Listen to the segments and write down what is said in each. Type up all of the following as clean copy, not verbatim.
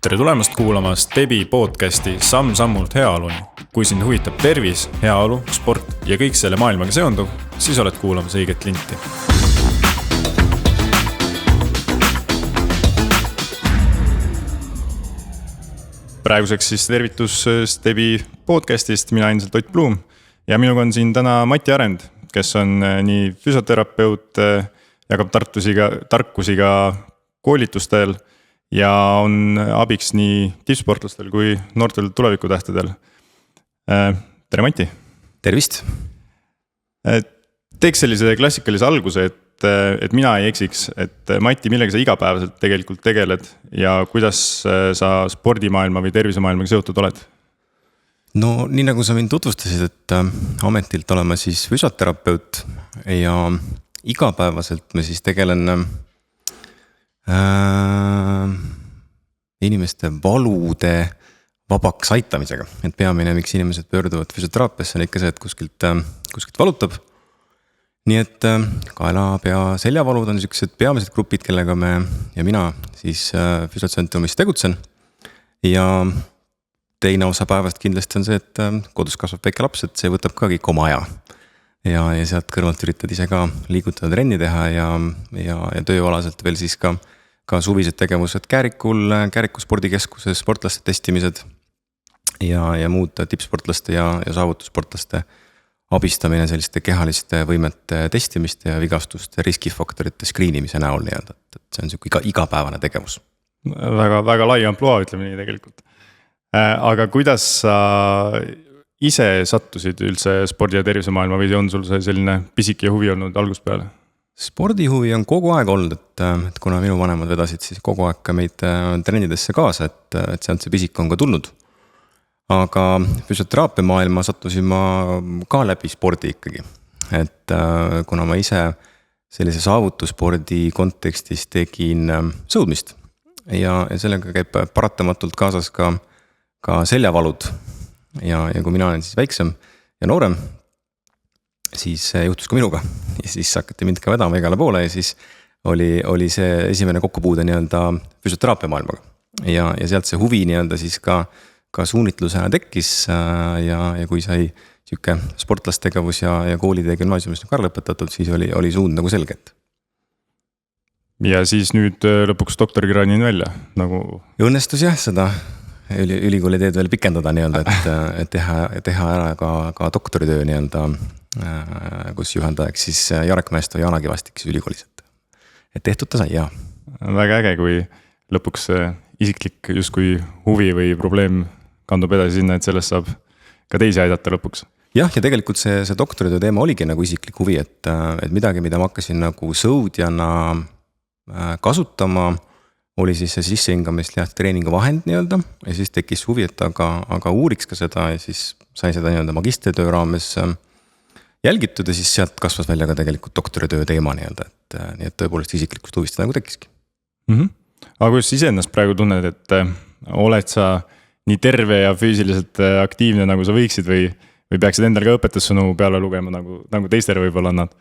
Tere tulemast kuulama Stebi podcasti Samm-sammult heaoluni. Kui sind huvitab tervis, heaolu, sport ja kõik selle maailmaga seonduv, siis oled kuulamas õiget linti. Praeguseks siis tervitus Stebi podcastist, mina endiselt Ott Blum ja minuga on siin täna Mati Arend, kes on nii füsioterapeut, jagab tarkusiga koolitustel ja on abiks nii tippsportlastel kui noortel tulevikutähtedel. Tere Mati! Tervist! Teeks sellise klassikalise alguse, et mina ei eksiks, et Mati, millega sa igapäevaselt tegelikult tegeled ja kuidas sa spordimaailma või tervisemaailmaga seotud oled? No nii nagu sa mind tutvustasid, et ametilt olema siis füsioterapeut ja igapäevaselt me siis tegelen inimeste valude vabaks aitamisega. Et peamine, miks inimesed pöörduvad füsioteraapiasse, on ikka see, et kuskilt valutab. Nii et kaela, pea, seljavalud on sellised peamised grupid, kellega me ja mina siis füsiotsentumis tegutsen. Ja teine osa päevast kindlasti on see, et kodus kasvab väike laps, et see võtab ka kõik oma aja. Ja sealt kõrvalt üritad ise ka liigutada, trenni teha ja tööalaselt veel siis ka suvised tegevused Käärikul spordikeskuses, sportlaste testimised ja muud tippsportlaste ja saavutussportlaste abistamine selliste kehaliste võimete testimiste ja vigastuste riskifaktorite screenimise näol nii-öelda. Et see on selline igapäevane tegevus. Väga, väga lai ampluaa, ütleme nii tegelikult. Aga kuidas sa ise sattusid üldse spordi ja tervisemaailma või on sul see selline pisike huvi olnud algusest peale? Spordihuvi on kogu aeg olnud, et kuna minu vanemad vedasid siis kogu aeg ka meid trennidesse kaasa, et sealt see pisik on ka tulnud. Aga füsioteraapia maailma sattusin ma ka läbi spordi ikkagi. Et kuna ma ise sellise saavutusspordi kontekstis tegin sõudmist ja sellega käib paratamatult kaasas ka seljavalud. Ja kui mina olen siis väiksem ja noorem, siis juhtus ka minuga ja siis hakati mind ka vedama igale poole ja siis oli see esimene kokkupuude nii-öelda füsioteraapia maailmaga. Ja sealt see huvi nii-öelda siis ka suunitlusena tekkis ja kui sai siuke sportlastegevus ja koolide ja gümnaasiumis ka lõpetatud, siis oli suund nagu selget. Ja siis nüüd lõpuks doktorikraadini välja nagu... Õnnestus jah seda ülikooli teed veel pikendada nii-öelda, et teha ära ka doktoritöö nii-öelda, kus juhendajaks siis Jarek Mäesto ja Jana Kivastik ülikoolis. Et tehtud ta sai, jaa. Väga äge, kui lõpuks isiklik justkui huvi või probleem kandub edasi sinna, et sellest saab ka teisi aidata lõpuks. Jah, ja tegelikult see doktoritöö teema oligi nagu isiklik huvi, et midagi, mida ma hakkasin nagu sõudjana kasutama, oli siis see sissehingamist treeningu vahend nii-öelda ja siis tekkis huvi, et aga uuriks ka seda ja siis sai seda nii-öelda magistritöö raames jälgitud ja siis sealt kasvas välja ka tegelikult doktoritöö teema nii-öelda, nii et tõepoolest isiklikust huvist nagu tekkiski. Aga kuidas ise ennast praegu tunned, et oled sa nii terve ja füüsiliselt aktiivne nagu sa võiksid või peaksid endal ka õpetussõnu peale lugema nagu teistele võib-olla annad?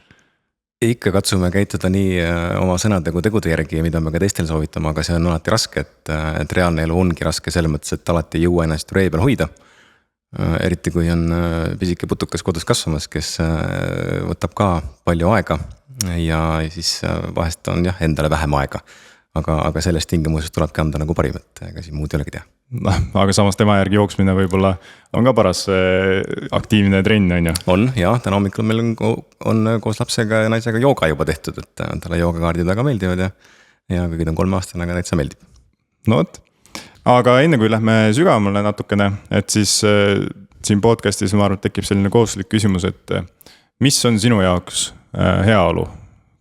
Ikka katsume käituda nii oma sõnade kui tegude järgi, mida me ka teistel soovitame, aga see on alati raske, et reaalne elu ongi raske selles mõttes, et alati ei jõua ennast ree peal hoida. Eriti kui on pisike putukas kodus kasvamas, kes võtab ka palju aega ja siis vahest on endale vähem aega. Aga sellest tingimusest tulebki anda nagu parim, et ega siin muud ei olegi teha. Aga samas tema järgi jooksmine võib-olla on ka paras aktiivne trenn, on ju? On, jah. Täna hommikul meil on koos lapsega ja naisega jooga juba tehtud, et talle joogakaardid väga meeldivad ja kõigid on 3 aastane, aga täitsa meeldib. No võt. Aga enne kui lähme sügavamale natukene, et siis siin podcastis ma arvan, tekib selline kooslik küsimus, et mis on sinu jaoks heaolu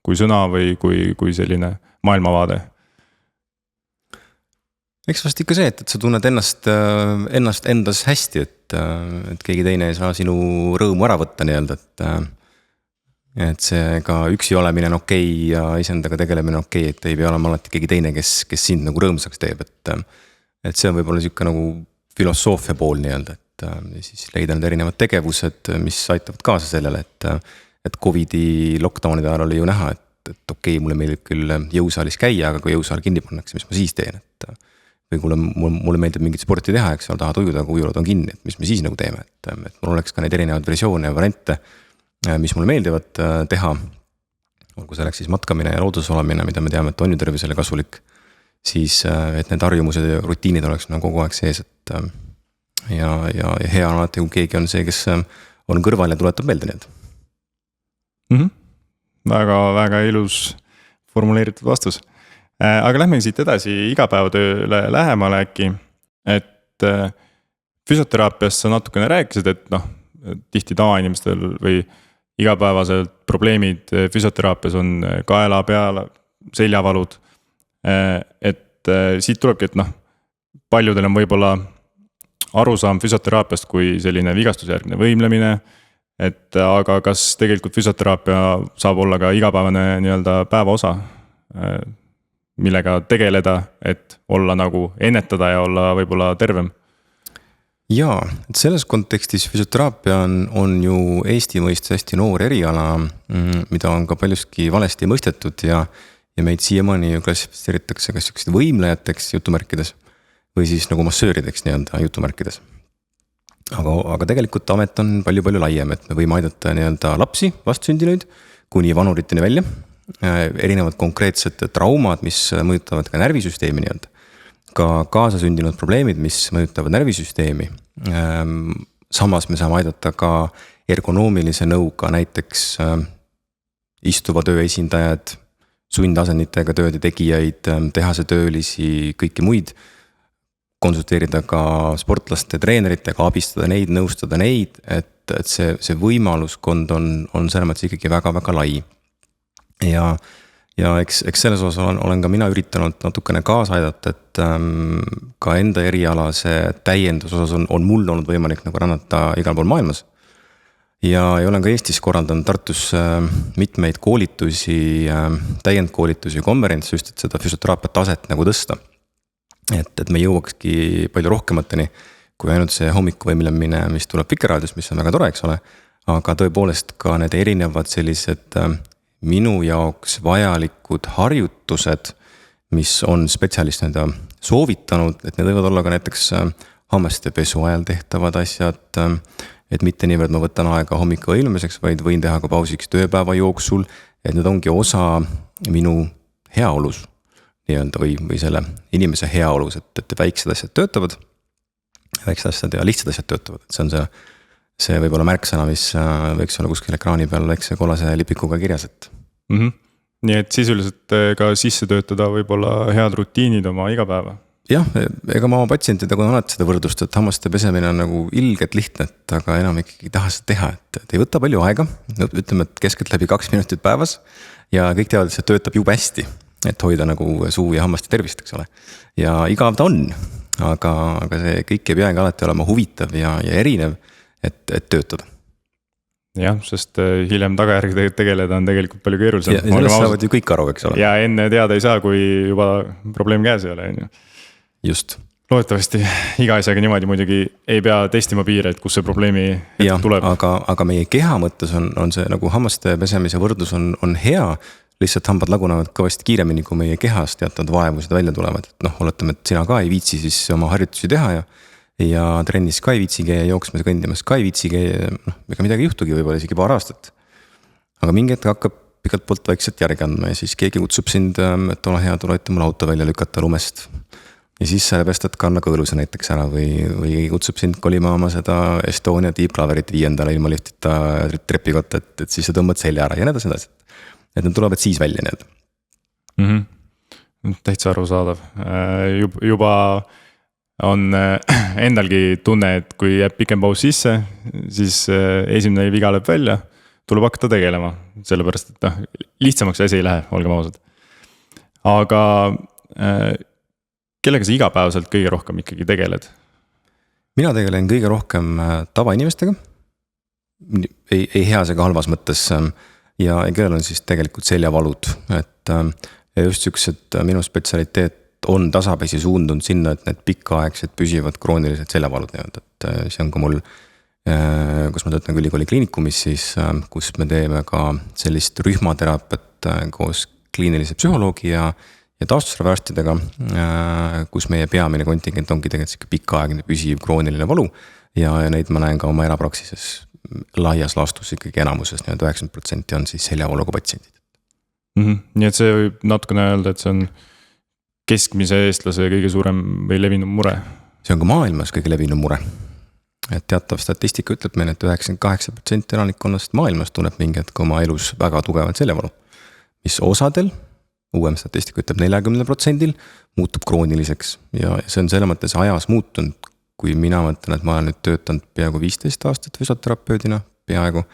kui sõna või kui selline maailmavaade? Eks vast ikka see, et sa tunned ennast endas hästi, et keegi teine ei saa sinu rõõmu ära võtta nii-öelda, et see ka üksi olemine on okei ja isendaga tegelemine on okei, et ei pea olema alati keegi teine, kes sind nagu rõõmsaks teeb, et see on võib-olla siuke nagu filosoofia pool nii-öelda, et siis leida need erinevad tegevused, mis aitavad kaasa sellele, et COVID-i lockdownide ajal oli ju näha, et okei, mulle meeldib küll jõusaalis käia, aga kui jõusaal kinni pannakse, mis ma siis teen, et mulle meeldib mingit sporti teha, eks ole, tahad ujuda, aga ujulad on kinni, et mis me siis nagu teeme, et mul oleks ka neid erinevaid versioone ja variante, mis mulle meeldivad teha. Olgu selleks siis matkamine ja looduses olemine, mida me teame, et on ju tervisele kasulik, siis et need harjumused ja rutiinid oleks nagu kogu aeg sees, et ja hea on alati, kui keegi on see, kes on kõrval ja tuletab meelde need. Väga ilus formuleeritud vastus. Aga lähme siit edasi igapäevatööle lähemale äkki, et füsioteraapiast sa natukene rääkisid, et tihti tavainimestel või igapäevaselt probleemid füsioteraapias on kaela peal, seljavalud. Et siit tulebki, et paljudel on võib-olla arusaam füsioteraapiast kui selline vigastusjärgne võimlemine, et aga kas tegelikult füsioteraapia saab olla ka igapäevane nii-öelda päeva osa, millega tegeleda, et olla nagu ennetada ja olla võib-olla tervem? Jaa, et selles kontekstis füsioteraapia on ju Eesti mõistes hästi noor eriala, mida on ka paljuski valesti mõistetud ja meid siiamaani ju klassifitseeritakse kas sellised võimlejateks jutumärkides või siis nagu massöörideks nii-öelda jutumärkides. Aga tegelikult amet on palju laiem, et me võime aidata nii-öelda lapsi, vastsündinuid, kuni vanuriteni välja, erinevad konkreetsed traumad, mis mõjutavad ka närvisüsteemi nii-öelda, ka kaasasündinud probleemid, mis mõjutavad närvisüsteemi. Samas me saame aidata ka ergonoomilise nõuga, näiteks istuva töö esindajad, sundasenditega tööde tegijaid, tehase töölisi, kõiki muid, konsulteerida ka sportlaste treeneritega, abistada neid, nõustada neid, et see võimaluskond on selles mõttes ikkagi väga lai. Ja eks selles osas olen ka mina üritanud natukene kaasa aidata, et ka enda erialase täiendus osas on mul olnud võimalik nagu rännata igal pool maailmas. Ja olen ka Eestis korraldanud Tartus mitmeid koolitusi, täiendkoolitusi, konverentsi, just et seda füsioteraapia taset nagu tõsta. Et me jõuakski palju rohkemateni, kui ainult see hommikuvõimlemine, mis tuleb Vikerraadios, mis on väga tore, eks ole, aga tõepoolest ka need erinevad sellised minu jaoks vajalikud harjutused, mis on spetsialist soovitanud, et need võivad olla ka näiteks hammaste pesu ajal tehtavad asjad, et mitte niivõrd ma võtan aega hommiku võimlemiseks, vaid võin teha ka pausiks tööpäeva jooksul, et need ongi osa minu heaolus nii-öelda või selle inimese heaolus, et väiksed asjad töötavad, väiksed asjad ja lihtsad asjad töötavad, et see on see võib-olla märksõna, mis võiks olla kuskil ekraani peal väikse kollase lipikuga kirjas, et. Nii et sisuliselt ka sisse töötada võib-olla head rutiinid oma igapäeva. Jah, ega ma oma patsientidega on alati seda võrdlust, et hammaste pesemine on nagu ilgelt lihtne, et aga enam ikkagi ei taha seda teha, et ei võta palju aega, ütleme, et keskeltläbi 2 minutit päevas ja kõik teavad, et see töötab jube hästi, et hoida nagu suu ja hammaste tervist, eks ole. Ja igav ta on, aga see kõik ei peagi alati olema huvitav ja erinev, et töötada. Jah, sest hiljem tagajärgedega tegeleda on tegelikult palju keerulisem. Ja sellest saavad ju kõik aru, eks ole. Ja enne teada ei saa, kui juba probleem käes ei ole. Just. Loodetavasti iga asjaga niimoodi muidugi ei pea testima piire, et kus see probleemi tuleb. Aga meie keha mõttes on see nagu hammaste pesemise võrdlus on hea, lihtsalt hambad lagunevad kõvasti kiiremini, kui meie kehast teatavad vaevused välja tulevad. Et oletame, et sina ka ei viitsi siis oma harjutusi teha ja trennis ka ei viitsi käia, jooksmas kõndimas ka ei viitsi käia, ega midagi juhtugi võib-olla isegi paar aastat. Aga mingi hetk hakkab pikalt poolt vaikselt järgi andma ja siis keegi kutsub sind, et ole hea, tule aita mul auto välja lükata lumest. Ja siis sellepärast, et kanna kõõluse näiteks ära või kutsub sind kolima oma seda Estonia tiibklaverit 5. ilma liftita trepikotta, et siis sa tõmbad selja ära ja need edasi. Et need tulevad siis välja need. Täitsa arusaadav. Juba on endalgi tunne, et kui jääb pikem paus sisse, siis esimene viga lööb välja, tuleb hakata tegelema, sellepärast, et lihtsamaks asi ei lähe, olgem ausad. Aga kellega sa igapäevaselt kõige rohkem ikkagi tegeled? Mina tegelen kõige rohkem tavainimestega, ei heas ega halvas mõttes ja kellel on siis tegelikult seljavalud, et just siuksed minu spetsialiteet on tasapisi suundunud sinna, et need pikaaegsed püsivad kroonilised seljavalud nii-öelda, et see on ka mul, kus ma töötan ülikooli kliinikumis siis, kus me teeme ka sellist rühmateraapiat koos kliinilise psühholoogi ja ja taastusraviarstidega, kus meie peamine kontingent ongi tegelikult sihuke pikaaegne püsiv krooniline valu ja neid ma näen ka oma erapraksises laias laastus ikkagi enamuses, 90% on siis seljavaluga patsiendid. Nii et see võib natukene öelda, et see on keskmise eestlase kõige suurem või levinum mure. See on ka maailmas kõige levinum mure. Et teatav statistika ütleb meil, et 98% elanikkonnast maailmas tunneb mingi hetk oma elus väga tugevalt seljavalu, mis osadel, uuem statistika ütleb 40% muutub krooniliseks ja see on selle mõttes ajas muutunud, kui mina mõtlen, et ma olen nüüd töötanud peaaegu 15 aastat füsioterapeudina, peaaegu,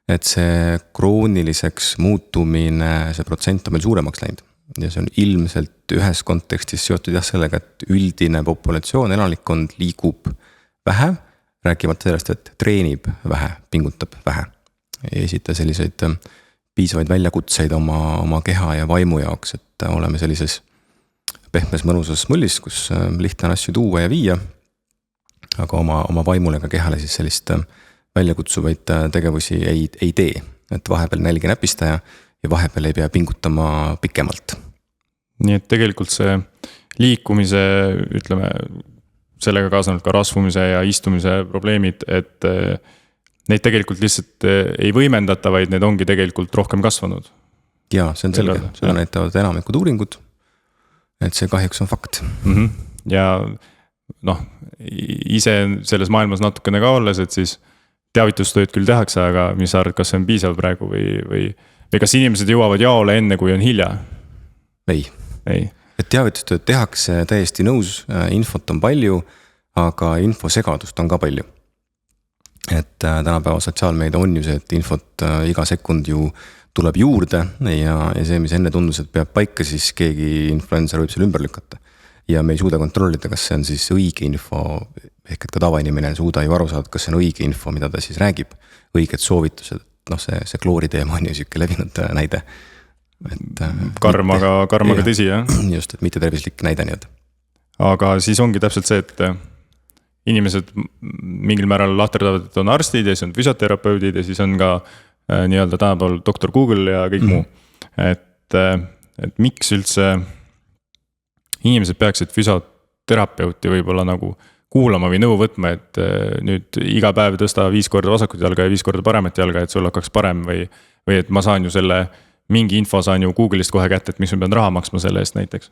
et see krooniliseks muutumine, see protsent on meil suuremaks läinud. Ja see on ilmselt ühes kontekstis seotud sellega, et üldine populatsioon, elanikkond liigub vähe, rääkimata sellest, et treenib vähe, pingutab vähe. Ei esita selliseid piisavaid väljakutseid oma keha ja vaimu jaoks, et oleme sellises pehmes mõnusas mullis, kus lihtne on asju tuua ja viia, aga oma vaimule ka kehale siis sellist väljakutsuvaid tegevusi ei tee, et vahepeal nälgi näpistaja ja vahepeal ei pea pingutama pikemalt. Nii et tegelikult see liikumise, ütleme, sellega kaasanud ka rasvumise ja istumise probleemid, et neid tegelikult lihtsalt ei võimendata, vaid need ongi tegelikult rohkem kasvanud. Jaa, see on selge, seda näitavad enamikud uuringud, et see kahjuks on fakt. Ja ise selles maailmas natukene ka olles, et siis teavitustööd küll tehakse, aga mis sa arvad, kas see on piisav praegu või kas inimesed jõuavad jaole enne, kui on hilja? Ei. Et teavitustööd tehakse täiesti nõus, infot on palju, aga infosegadust on ka palju. Et tänapäeva sotsiaalmeedia on ju see, et infot iga sekund ju tuleb juurde ja see, mis enne tundus, et peab paika, siis keegi influencer võib selle ümber lükata. Ja me ei suuda kontrollida, kas see on siis õige info, ehk et ka tavainimene ei suuda ju aru saada, kas see on õige info, mida ta siis räägib, õiged soovitused. See kloori teema on ju siuke levinud näide. Karmaga tõsi, jah? Just, et mitte tervislik näide nii-öelda. Aga siis ongi täpselt see, et inimesed mingil määral lahterdavad, et on arstid ja siis on füsioterapeudid ja siis on ka nii-öelda tänapäeval Dr. Google ja kõik muu. Et miks üldse inimesed peaksid füsioterapeuti võib-olla nagu kuulama või nõu võtma, et nüüd iga päev tõsta 5 korda vasakut jalga ja 5 korda paremat jalga, et sul hakkaks parem või et ma saan ju mingi info saan ju Google'ist kohe kätte, et miks ma pean raha maksma selle eest näiteks?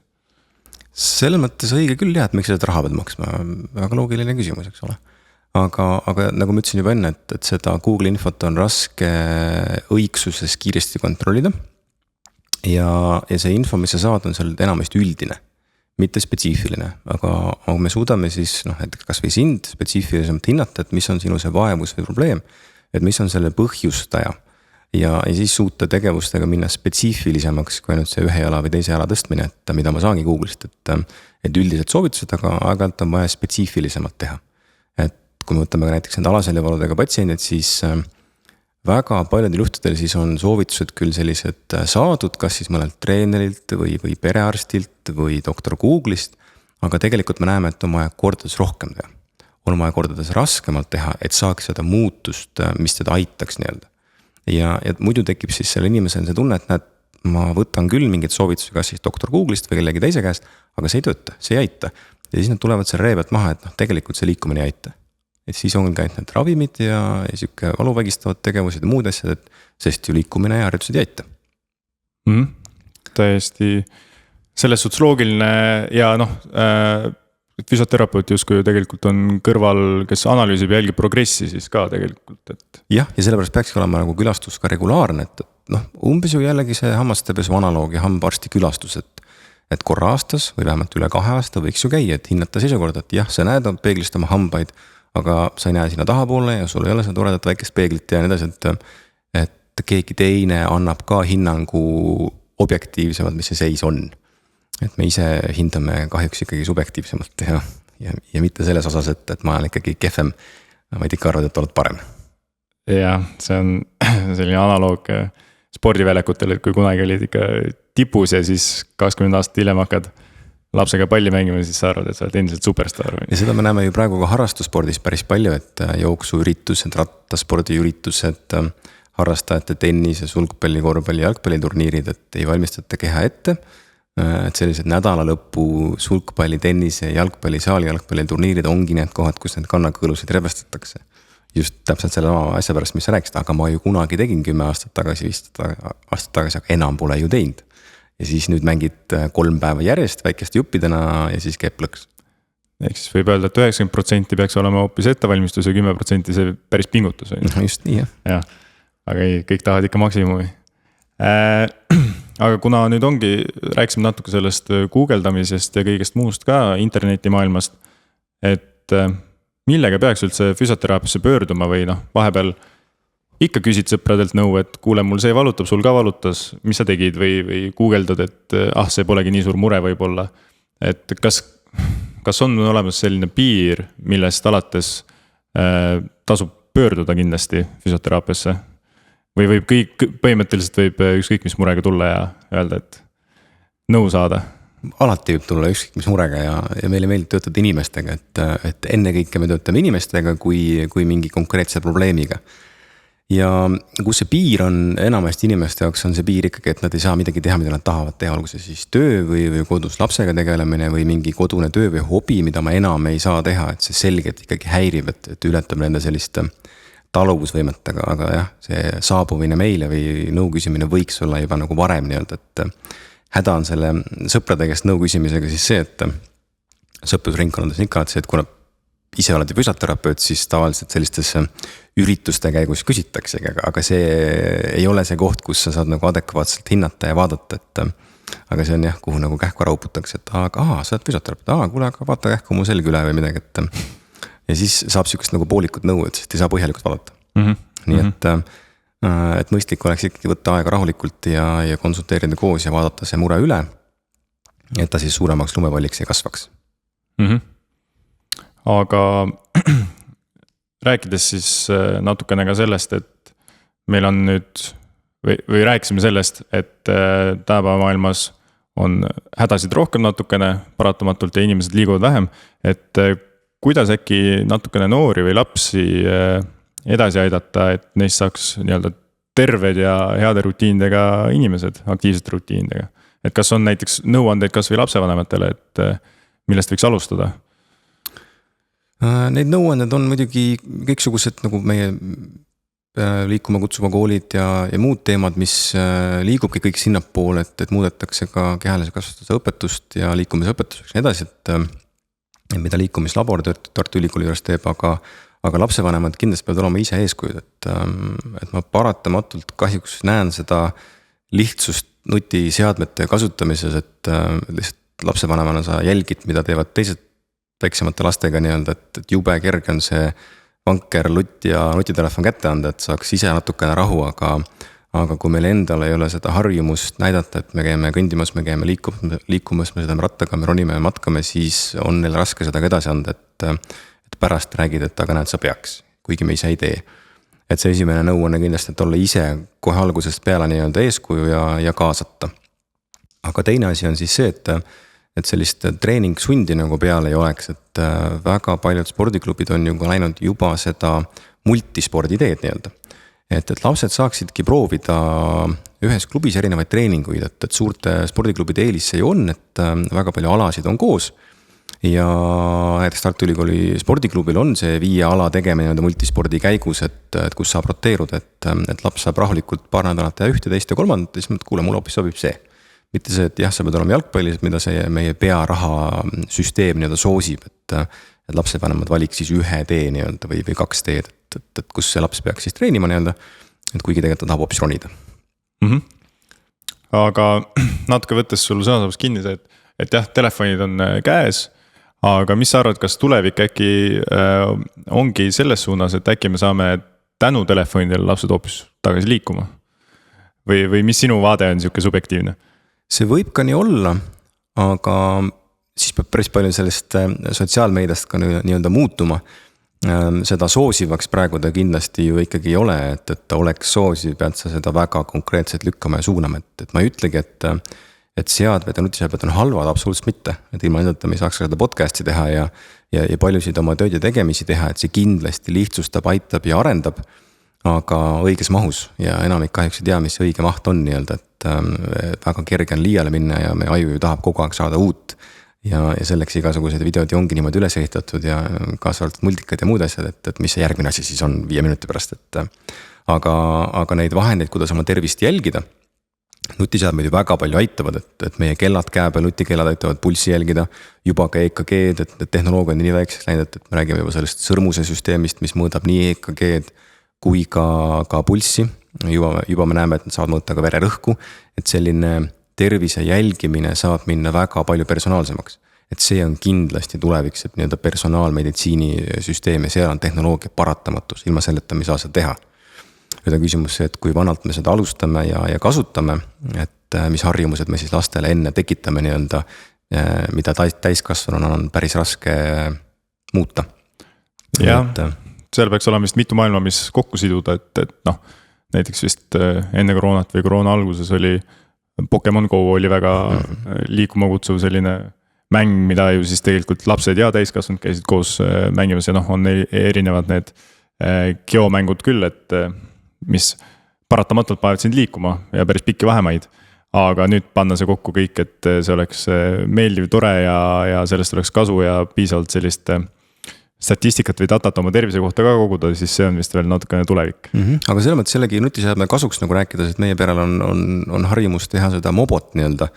Selle mõttes õige küll jah, et miks seda raha pead maksma, väga loogiline küsimus, eks ole. Aga nagu ma ütlesin juba enne, et seda Google infot on raske õigsuses kiiresti kontrollida ja see info, mis sa saad, on seal enamasti üldine. Mitte spetsiifiline, aga me suudame siis, näiteks kas või sind spetsiifilisemalt hinnata, et mis on sinu see vaevus või probleem, et mis on selle põhjustaja ja siis suuta tegevustega minna spetsiifilisemaks, kui ainult see ühe jala või teise jala tõstmine, et mida ma saangi Google'ist, et üldiselt soovitused, aga aeg-ajalt on vaja spetsiifilisemalt teha. Et kui me võtame ka näiteks nende alaseljavaludega patsiendid, siis väga paljudel juhtudel siis on soovitused küll sellised saadud, kas siis mõnelt treenerilt või perearstilt või doktor Google'ist, aga tegelikult me näeme, et on vaja kordades rohkem teha. On vaja kordades raskemalt teha, et saaks seda muutust, mis teda aitaks nii-öelda. Ja muidu tekib siis selle inimesel see tunne, et ma võtan küll mingid soovitusi, kas siis doktor Google'ist või kellegi teise käest, aga see ei tööta, see ei aita. Ja siis nad tulevad selle ree pealt maha, et tegelikult see liikumine ei aita. Et siis on ka need ravimid ja siuke valuvägistavad tegevused ja muud asjad, sest ju liikumine ja harjutused ei aita. Täiesti selles suhtes loogiline ja füsioterapeut justkui ju tegelikult on kõrval, kes analüüsib ja jälgib progressi siis ka tegelikult. Jah, ja sellepärast peakski olema nagu külastus ka regulaarne, et umbes ju jällegi see hammastepesu analoog ja hambaarsti külastus, et korra aastas või vähemalt üle 2 aasta võiks ju käia, et hinnata seisukorda, et jah, sa näed peeglist oma hambaid, aga sa ei näe sinna tahapoole ja sul ei ole seda toredat väikest peeglit ja nii edasi, et keegi teine annab ka hinnangu objektiivsemalt, mis see seis on. Et me ise hindame kahjuks ikkagi subjektiivsemalt ja mitte selles osas, et ma olen ikkagi kehvem, vaid ikka arvad, et oled parem. Jah, see on selline analoog spordiväljakutel, et kui kunagi olid ikka tipus ja siis 20 aastat hiljem hakkad lapsega palli mängima, siis sa arvad, et sa oled endiselt superstar. Ja seda me näeme ju praegu ka harrastusspordis päris palju, et jooksuüritused, rattaspordiüritused, harrastajate tennise, sulgpalli, korvpalli, jalgpalliturniirid, et ei valmistata keha ette. et sellised nädalalõpu sulgpalli, tennise, jalgpalli, saali jalgpalliturniirid ongi need kohad, kus need kannakõõlusid rebestatakse. Just täpselt selle asja pärast, mis sa rääkisid, aga ma ju kunagi tegin 10 aastat tagasi, 15 aastat tagasi, aga enam pole ju teinud. Ja siis nüüd mängid 3 päeva järjest väikeste juppidena ja siis käib plõks. Ehk siis võib öelda, et 90% peaks olema hoopis ettevalmistus ja 10% see päris pingutus. Just nii, jah. Aga ei, kõik tahavad ikka maksimumi. Aga kuna nüüd ongi, rääkisime natuke sellest guugeldamisest ja kõigest muust ka internetimaailmast, et millega peaks üldse füsioteraapiasse pöörduma või vahepeal ikka küsid sõpradelt nõu, et kuule, mul see valutab, sul ka valutas, mis sa tegid või guugeldad, et see polegi nii suur mure võib-olla. Et kas on olemas selline piir, millest alates tasub pöörduda kindlasti füsioteraapiasse? Või võib põhimõtteliselt võib ükskõik mis murega tulla ja öelda, et nõu saada? Alati võib tulla ükskõik mis murega ja meile meeldib töötada inimestega, et enne kõike me töötame inimestega kui mingi konkreetse probleemiga. Ja kus see piir on enamasti inimeste jaoks, on see piir ikkagi, et nad ei saa midagi teha, mida nad tahavad teha, olgu see siis töö või kodus lapsega tegelemine või mingi kodune töö või hobi, mida ma enam ei saa teha, et see selgelt ikkagi häirib, et ületab nende sellist taluvusvõimet, aga jah, see saabumine meile või nõu küsimine võiks olla juba nagu varem nii-öelda, et häda on selle sõprade käest nõu küsimisega siis see, et sõprusringkonnades ikka, et see, et kuna ise oled füsioterapeut, siis tavaliselt sellistes ürituste käigus küsitakse, aga see ei ole see koht, kus sa saad nagu adekvaatselt hinnata ja vaadata, et aga see on jah, kuhu nagu kähku ära uputakse, et sa oled füsioterapeut, kuule, aga vaata kähku mu selg üle või midagi, et ja siis saab sihukest nagu poolikut nõu, et siis ei saa põhjalikult vaadata. Nii et mõistlik oleks ikkagi võtta aega rahulikult ja konsulteerida koos ja vaadata see mure üle, et ta siis suuremaks lumepalliks ei kasvaks. Aga rääkides siis natukene ka sellest, et meil on nüüd või rääkisime sellest, et tänapäeva maailmas on hädasid rohkem natukene paratamatult ja inimesed liiguvad vähem, et kuidas äkki natukene noori või lapsi edasi aidata, et neist saaks nii-öelda terved ja heade rutiindega inimesed, aktiivsete rutiindega. Et kas on näiteks nõuandeid kas või lapsevanematele, et millest võiks alustada? Need nõuanded on muidugi kõiksugused nagu meie liikuma kutsuva koolid ja muud teemad, mis liigubki kõik sinnapoole, et muudetakse ka kehalise kasvatuse õpetust ja liikumise õpetuseks ja edasi, et mida liikumislabor Tartu Ülikooli juures teeb, aga lapsevanemad kindlasti peavad olema ise eeskujud, et ma paratamatult kahjuks näen seda lihtsust nutiseadmete kasutamises, et lihtsalt lapsevanemana sa jälgid, mida teevad teised väiksemate lastega nii-öelda, et jube kerge on see vanker, lutt ja nutitelefon kätte anda, et saaks ise natukene rahu, aga kui meil endal ei ole seda harjumust näidata, et me käime kõndimas, me käime liikumas, me sõidame rattaga, me ronime ja matkame, siis on neil raske seda edasi anda, et pärast räägid, et aga näed, sa peaks, kuigi me ise ei tee. Et see esimene nõu on kindlasti, et olla ise kohe algusest peale nii-öelda eeskuju ja kaasata. Aga teine asi on siis see, et sellist treeningsundi nagu peal ei oleks, et väga paljud spordiklubid on läinud juba seda multispordi teed nii-öelda. Et lapsed saaksidki proovida ühes klubis erinevaid treeninguid, et suurte spordiklubide eelis see on, et väga palju alasid on koos. Ja näiteks Tartu Ülikooli spordiklubil on see 5 ala tegemine multispordi käigus, et kus saab roteeruda, et laps saab rahulikult paar nädalat teha ühte, teist ja kolmandat, ja siis mõtled, kuule, mul hoopis sobib see. Mitte see, et jah, sa pead olema jalgpallis, mida see meie pearaha süsteem nii-öelda soosib, et lapsevanemad valiks siis 1 tee nii-öelda või 2 teed, et kus see laps peaks siis treenima nii-öelda, et kuigi tegelikult ta tahab hoopis ronida. Aga natuke võttes sul sõnasabas kinni see, et jah, telefonid on käes, aga mis sa arvad, kas tulevik äkki ongi selles suunas, et äkki me saame tänu telefonidele lapsed hoopis tagasi liikuma? Või mis sinu vaade on siuke subjektiivne? See võib ka nii olla, aga siis peab päris palju sellest sotsiaalmeediast ka nii-öelda muutuma. Seda soosivaks praegu ta kindlasti ju ikkagi ei ole, et ta oleks soosiv, pead sa seda väga konkreetselt lükkama ja suunama, et ma ei ütlegi, et seadmed ja nutiseadmed on halvad, absoluutselt mitte, et ilma endata me ei saaks seda podcasti teha ja paljusid oma tööd ja tegemisi teha, et see kindlasti lihtsustab, aitab ja arendab. aga õiges mahus ja enamik kahjuks ei tea, mis see õige maht on nii-öelda, et väga kerge on liiale minna ja meie aju ju tahab kogu aeg saada uut. Ja selleks igasugused videod ongi niimoodi üles ehitatud ja kaasa arvatud multikad ja muud asjad, et mis see järgmine asi siis on 5 minuti pärast, et aga neid vahendeid, kuidas oma tervist jälgida, nutiseadmed ju väga palju aitavad, et meie kellad käe peal, nutikellad aitavad pulssi jälgida, juba ka EKG-d, et tehnoloogia on nii väikseks läinud, et me räägime juba sellest sõrmuse süsteemist, mis mõõdab nii EKG-d kui ka pulssi. Juba me näeme, et nad saavad mõõta ka vererõhku, et selline tervise jälgimine saab minna väga palju personaalsemaks. Et see on kindlasti tuleviks, et nii-öelda personaalmeditsiinisüsteem ja seal on tehnoloogia paratamatus, ilma selleta me ei saa seda teha. Nüüd on küsimus see, et kui vanalt me seda alustame ja kasutame, et mis harjumused me siis lastele enne tekitame nii-öelda, mida täiskasvanuna on päris raske muuta. Jah, seal peaks olema vist mitu maailma, mis kokku siduda, et näiteks vist enne koroonat või koroona alguses oli Pokemon Go oli väga liikuma kutsuv selline mäng, mida ju siis tegelikult lapsed ja täiskasvanud käisid koos mängimas ja on erinevad need geomängud küll, et mis paratamatult panevad sind liikuma ja päris pikki vahemaid. Aga nüüd panna see kokku kõik, et see oleks meeldiv, tore ja sellest oleks kasu ja piisavalt sellist statistikat või datat oma tervise kohta ka koguda, siis see on vist veel natukene tulevik. Aga selle mõttes sellegi nutiseadme kasuks nagu rääkides, et meie perel on harjumus teha seda mobot nii-öelda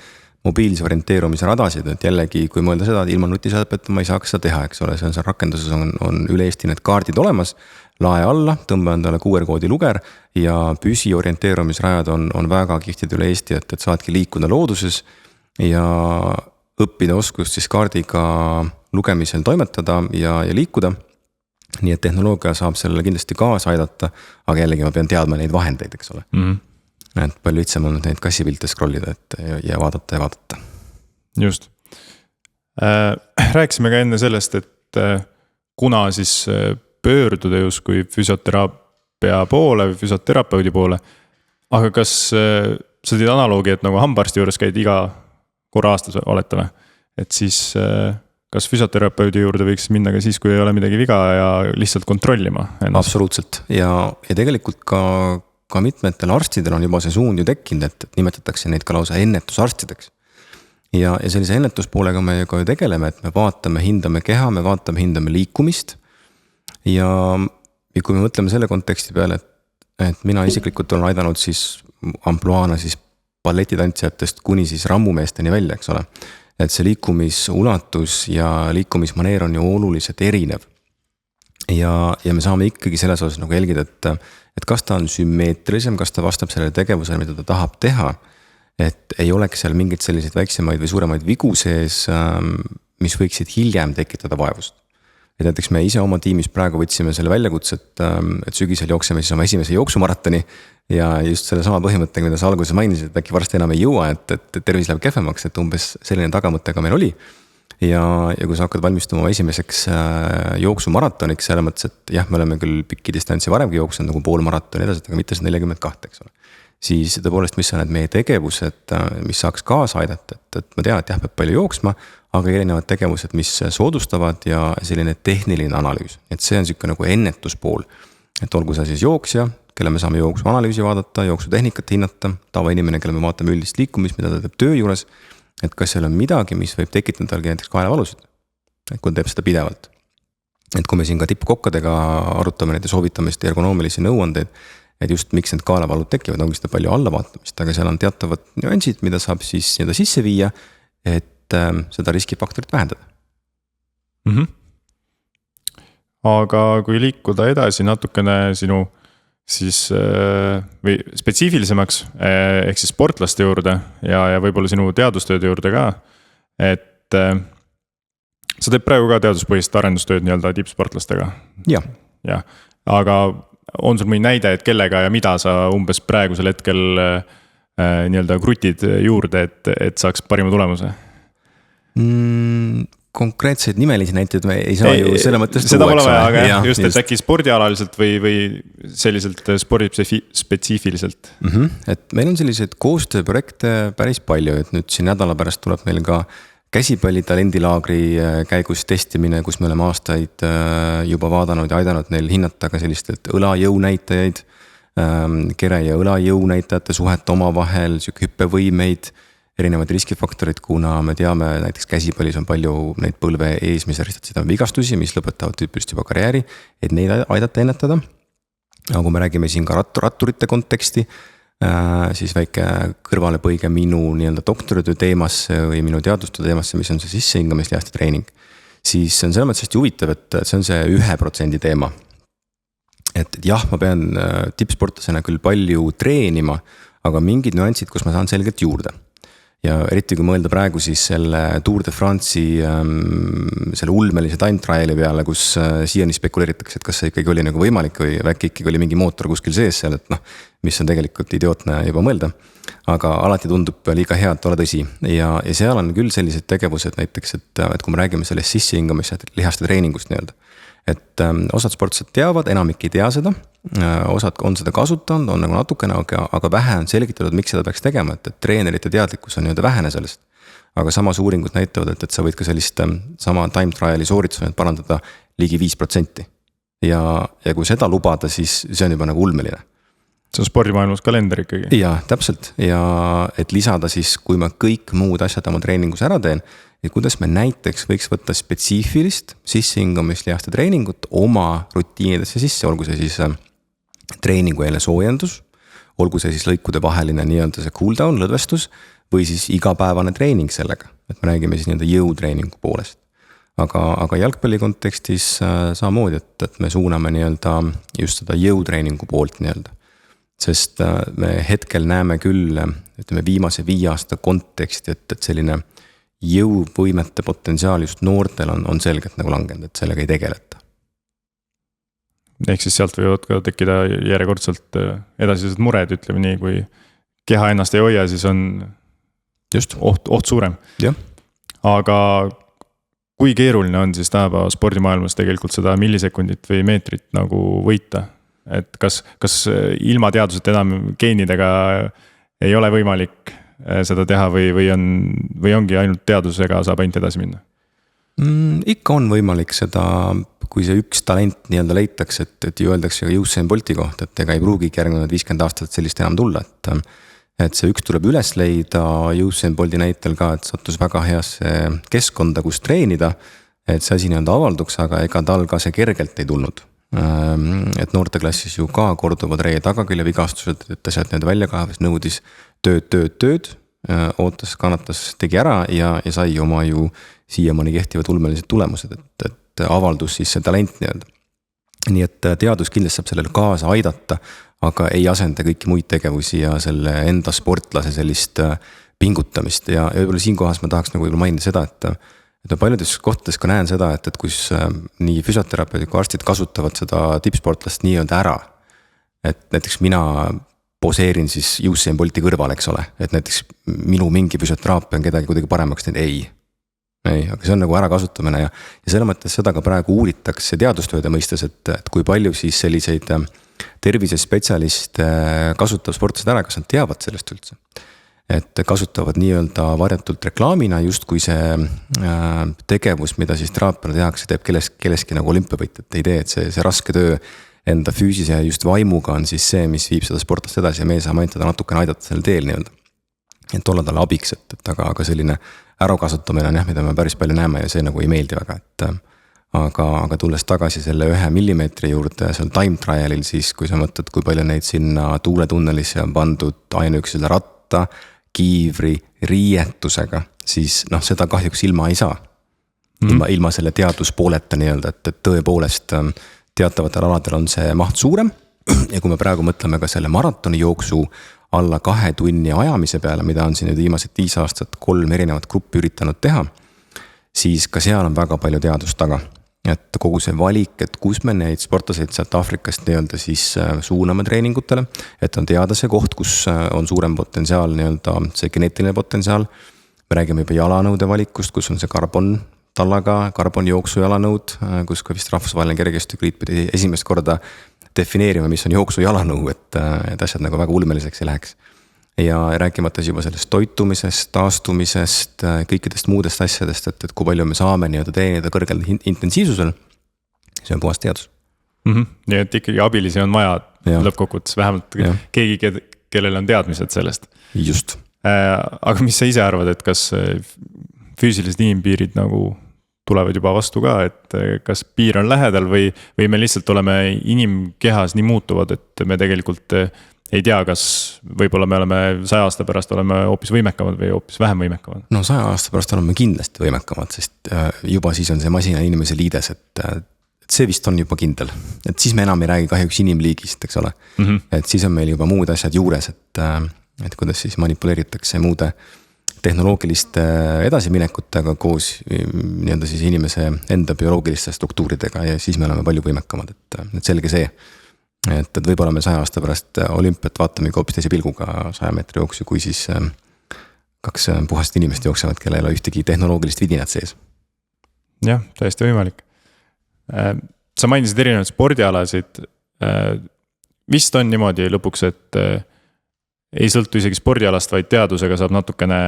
mobiilse orienteerumise radasid, et jällegi, kui mõelda seda, et ilma nutiseadmeta ma ei saaks seda teha, eks ole, see on seal rakenduses on üle Eesti need kaardid olemas, lae alla, tõmba endale QR-koodi luger ja püsi orienteerumisrajad on väga kihtid üle Eesti, et saadki liikuda looduses ja õppida oskust siis kaardiga lugemisel toimetada ja liikuda. Nii et tehnoloogia saab sellele kindlasti kaasa aidata, aga jällegi ma pean teadma neid vahendeid, eks ole. Et palju lihtsam on neid kassipilte scrollida ja vaadata. Just. Rääkisime ka enne sellest, et kuna siis pöörduda justkui füsioteraapia poole või füsioterapeudi poole, aga kas sa teed analoogi, et nagu hambaarsti juures käid iga korra aastas oletame, et siis kas füsioterapeudi juurde võiks minna ka siis, kui ei ole midagi viga ja lihtsalt kontrollima ennast? Absoluutselt ja tegelikult ka mitmetel arstidel on juba see suund ju tekkinud, et nimetatakse neid ka lausa ennetusarstideks. Ja sellise ennetuspoolega me ka ju tegeleme, et me vaatame, hindame keha, me vaatame, hindame liikumist. Ja kui me mõtleme selle konteksti peale, et mina isiklikult olen aidanud siis ampluaana siis balletitantsijatest kuni siis rammumeesteni välja, eks ole. Et see liikumisulatus ja liikumismaneer on ju oluliselt erinev. Ja me saame ikkagi selles osas nagu jälgida, et kas ta on sümmeetrilisem, kas ta vastab sellele tegevusele, mida ta tahab teha. Et ei oleks seal mingit selliseid väiksemaid või suuremaid vigu sees, mis võiksid hiljem tekitada vaevust. Et näiteks me ise oma tiimis praegu võtsime selle väljakutse, et sügisel jookseme siis oma esimese jooksumaratoni ja just selle sama põhimõttega, mida sa alguses mainisid, et äkki varsti enam ei jõua, et tervis läheb kehvemaks, et umbes selline tagamõttega meil oli. Ja kui sa hakkad valmistuma esimeseks jooksumaratoniks, selle mõttes, et jah, me oleme küll pikki distantsi varemgi jooksnud nagu poolmaratoni edasi, aga mitte 42, eks ole. Siis tõepoolest, mis on need meie tegevused, mis saaks kaasa aidata, et ma tean, et jah, peab palju jooksma, aga erinevad tegevused, mis soodustavad ja selline tehniline analüüs. Et see on siuke nagu ennetuspool, et olgu see siis jooksja, kelle me saame jooksu analüüsi vaadata, jooksutehnikat hinnata, tavainimene, kelle me vaatame üldist liikumist, mida ta teeb töö juures, et kas seal on midagi, mis võib tekitada talgi näiteks kaelavalusid, kui ta teeb seda pidevalt. Et kui me siin ka tippkokkadega arutame neid soovitamist ja ergonoomilisi nõuandeid, et just miks need kaelavalud tekivad, ongi seda palju allavaatamist, aga seal on teatavad nüansid, mida saab siis nii-öelda sisse viia, et seda riskifaktorit vähendada. Aga kui liikuda edasi natukene sinu siis või spetsiifilisemaks ehk siis sportlaste juurde ja võib-olla sinu teadustööde juurde ka, et sa teed praegu ka teaduspõhist arendustööd nii-öelda tippsportlastega. Ja, aga on sul mõni näide, et kellega ja mida sa umbes praegusel hetkel nii-öelda krutid juurde, et saaks parima tulemuse? Konkreetseid nimelisi näiteid me ei saa ju selle mõttes seda pole vaja, aga just, et äkki spordialaliselt või selliselt spordispetsiifiliselt. Et meil on selliseid koostööprojekte päris palju, et nüüd siin nädala pärast tuleb meil ka käsipalli talendilaagri käigus testimine, kus me oleme aastaid juba vaadanud ja aidanud neil hinnata ka sellistelt õlajõu näitajaid kere ja õlajõu näitajate suhet omavahel, sihuke hüppevõimeid, erinevaid riskifaktorid, kuna me teame, näiteks käsipallis on palju neid põlve ees, mis ristasid vigastusi, mis lõpetavad tüüpiliselt juba karjääri, et neid aidata ennetada. aga kui me räägime siin ka ratturite konteksti, siis väike kõrvalepõige minu nii-öelda doktoritöö teemasse või minu teadustöö teemasse, mis on see sissehingamislihasta treening. Siis see on selles mõttes hästi huvitav, et see on see 1% teema. Et jah, ma pean tippsportlasena küll palju treenima, aga mingid nüansid, kus ma saan selgelt juurde. Ja eriti kui mõelda praegu siis selle Tour de France'i selle ulmelise time trial'i peale, kus siiani spekuleeritakse, et kas see ikkagi oli nagu võimalik või äkki ikkagi oli mingi mootor kuskil sees seal, et noh, mis on tegelikult idiootne juba mõelda. Aga alati tundub liiga hea, et ole tõsi. Ja seal on küll sellised tegevused näiteks, et kui me räägime sellest sissehingamisest lihaste treeningust nii-öelda. Et osad sportlased teavad, enamik ei tea seda, osad on seda kasutanud, on nagu natukene, aga vähe on selgitatud, miks seda peaks tegema, et treenerite teadlikkus on nii-öelda vähene sellest. Aga samas uuringud näitavad, et sa võid ka sellist sama time trial'i soorituse parandada ligi 5%. Ja kui seda lubada, siis see on juba nagu ulmeline. See on spordimaailmas kalender ikkagi. Ja täpselt, ja et lisada siis, kui ma kõik muud asjad oma treeningus ära teen, et kuidas me näiteks võiks võtta spetsiifilist sissehingamislihaste treeningut oma rutiinidesse sisse, olgu see siis treeningu eele soojendus, olgu see siis lõikude vaheline nii-öelda see cool down, lõdvestus, või siis igapäevane treening sellega, et me räägime siis nii-öelda jõutreeningu poolest. Aga jalgpalli kontekstis samamoodi, et me suuname nii-öelda just seda jõutreeningu poolt nii-öelda. Sest me hetkel näeme küll, ütleme viimase 5 aasta konteksti, et selline jõuvõimete potentsiaal just noortel on selgelt nagu langenud, et sellega ei tegeleta. Ehk siis sealt võivad ka tekkida järjekordselt edasised mured, ütleme nii, kui keha ennast ei hoia, siis on just oht suurem. Ja. Aga kui keeruline on siis tänapäeva spordimaailmas tegelikult seda millisekundit või meetrit nagu võita? Et kas ilma teaduseta enam geenidega ei ole võimalik seda teha või ongi ainult teadusega saab ainult edasi minna? Ikka on võimalik seda, kui see üks talent nii-öelda leitakse, et ju öeldakse ka Usain Bolti kohta, et ega ei pruugigi järgnevad 50 aastat sellist enam tulla, et see üks tuleb üles leida Usain Bolti näitel ka, et sattus väga heasse keskkonda, kus treenida, et see asi nii-öelda avalduks, aga ega tal ka see kergelt ei tulnud. Et noorteklassis ju ka korduvad reie tagakülje vigastused, et ta sealt need välja kaevas, nõudis tööd, ootas, kannatas, tegi ära ja sai oma ju siiamaani kehtivad ulmelised tulemused, et avaldus siis see talent nii-öelda. Nii et teadus kindlasti saab sellele kaasa aidata, aga ei asenda kõiki muid tegevusi ja selle enda sportlase sellist pingutamist ja võib-olla siinkohas ma tahaks nagu mainida seda, et paljudes kohtades ka näen seda, et kus nii füsioterapeudid kui arstid kasutavad seda tippsportlast nii-öelda ära. Et näiteks mina poseerin siis Usain Bolti kõrval, eks ole, et näiteks minu mingi füsioteraapia on kedagi kuidagi paremaks teinud, ei, aga see on nagu ära kasutamine ja selle mõttes seda ka praegu uuritakse teadustööde mõistes, et kui palju siis selliseid tervisespetsialiste kasutab sportlased ära, kas nad teavad sellest üldse. Et kasutavad nii-öelda varjatult reklaamina justkui see tegevus, mida siis teraapiana tehakse, teeb kelleski nagu olümpiavõitjat ei tee, et see raske töö enda füüsise ja just vaimuga on siis see, mis viib seda sportlast edasi ja meie saame ainult teda natukene aidata selle teel nii-öelda. Et olla talle abiks, aga selline ärakasutamine on jah, mida me päris palju näeme ja see nagu ei meeldi väga, aga tulles tagasi selle 1 millimeetri juurde seal time trial'il, siis kui sa mõtled, kui palju neid sinna tuuletunnelisse on pandud ainuüksi selle ratta, kiivri, riietusega, siis seda kahjuks ilma ei saa. Ilma selle teaduspooleta nii-öelda, et tõepoolest teatavatel aladel on see maht suurem ja kui me praegu mõtleme ka selle maratoni jooksu alla 2 tunni ajamise peale, mida on siin nüüd viimased 5 aastat 3 erinevat gruppi üritanud teha, siis ka seal on väga palju teadust taga. Et kogu see valik, et kus me neid sportlaseid sealt Afrikast nii-öelda siis suuname treeningutele, et on teada see koht, kus on suurem potentsiaal, nii-öelda see geneetiline potentsiaal. Me räägime juba jalanõude valikust, kus on see karbon tallaga, karbon jooksu jalanõud, kus ka vist rahvusvaheline kergejõustikliit pidi esimest korda defineerima, mis on jooksu jalanõu, et asjad nagu väga ulmeliseks ei läheks. Ja rääkimates juba sellest toitumisest, taastumisest, kõikidest muudest asjadest, et kui palju me saame nii-öelda treenida kõrgel intensiivsusel, see on puhas teadus. Nii et ikkagi abilisi on vaja lõppkokkuvõttes, vähemalt keegi, kellel on teadmised sellest. Just. Aga mis sa ise arvad, et kas füüsilised inimpiirid nagu tulevad juba vastu ka, et kas piir on lähedal või me lihtsalt oleme inimkehas nii muutuvad, et me tegelikult ei tea, kas võib-olla me oleme 100 aasta pärast oleme hoopis võimekamad või hoopis vähem võimekamad? No 100 aasta pärast oleme kindlasti võimekamad, sest juba siis on see masina inimese liides, et see vist on juba kindel. Et siis me enam ei räägi kahjuks inimliigist, eks ole. Et siis on meil juba muud asjad juures, et kuidas siis manipuleeritakse muude tehnoloogiliste edasiminekutega koos nii-öelda siis inimese enda bioloogiliste struktuuridega ja siis me oleme palju võimekamad, et selge see. Et võib-olla me 100 aasta pärast olümpiat vaatame hoopis teise pilguga 100 meetri jooksu, kui siis 2 puhast inimest jooksevad, kellel ei ole ühtegi tehnoloogilist vidinat sees. Jah, täiesti võimalik. Sa mainisid erinevaid spordialasid. Vist on niimoodi lõpuks, et ei sõltu isegi spordialast, vaid teadusega saab natukene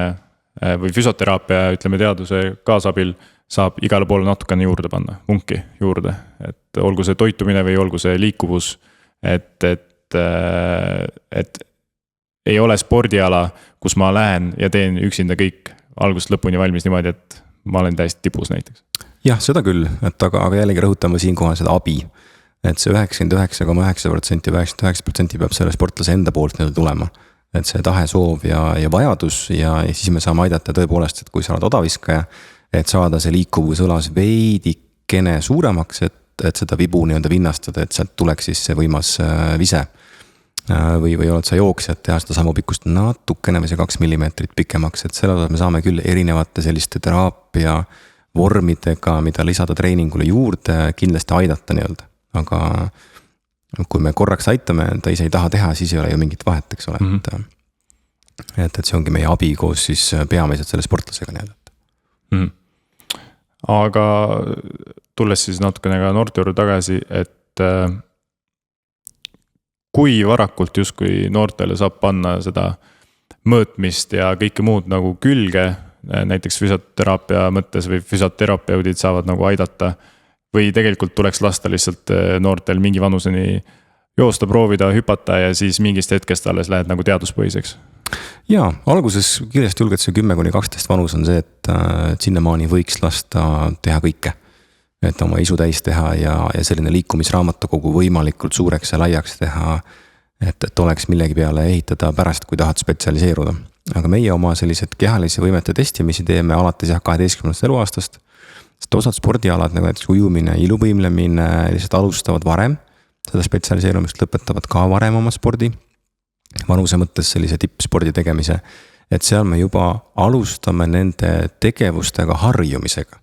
või füsioteraapia, ütleme teaduse kaasabil saab igale poole natukene juurde panna, munki juurde, et olgu see toitumine või olgu see liikuvus, et ei ole spordiala, kus ma lähen ja teen üksinda kõik algusest lõpuni valmis niimoodi, et ma olen täiesti tipus näiteks. Jah, seda küll, aga jällegi rõhutame siinkohal seda abi, et see 99,9% ja 99% peab selle sportlase enda poolt tulema. Et see tahe, soov ja vajadus ja siis me saame aidata tõepoolest, et kui sa oled odaviskaja, et saada see liikuvus õlas veidikene suuremaks, et seda vibu nii-öelda vinnastada, et sealt tuleks siis see võimas vise. Või oled sa jooksjad, teha seda samu pikkust natukene või see 2 millimeetrit pikemaks, et selle me saame küll erinevate selliste teraapia vormidega, mida lisada treeningule juurde, kindlasti aidata nii-öelda, aga kui me korraks aitame, ta ise ei taha teha, siis ei ole ju mingit vahet, eks ole. Et see ongi meie abi koos siis peamiselt selle sportlasega nii-öelda. Aga tulles siis natukene ka noorte juurde tagasi, et kui varakult justkui noortele saab panna seda mõõtmist ja kõike muud nagu külge, näiteks füsioteraapia mõttes või füsioterapeudid saavad nagu aidata, või tegelikult tuleks lasta lihtsalt noortel mingi vanuseni joosta, proovida, hüpata ja siis mingist hetkest alles lähed nagu teaduspõhiseks? Jaa, alguses kindlasti julged see 10-12 vanus on see, et sinnamaani võiks lasta teha kõike. Et oma isu täis teha ja selline liikumisraamatukogu võimalikult suureks ja laiaks teha, et oleks millegi peale ehitada pärast, kui tahad spetsialiseeruda. Aga meie oma sellised kehalise võimete testimisi teeme alates 12. eluaastast. Sest osad spordialad, nagu näiteks ujumine, iluvõimlemine, lihtsalt alustavad varem, seda spetsialiseerumist lõpetavad ka varem oma spordi, vanuse mõttes sellise tippspordi tegemise, et seal me juba alustame nende tegevustega harjumisega.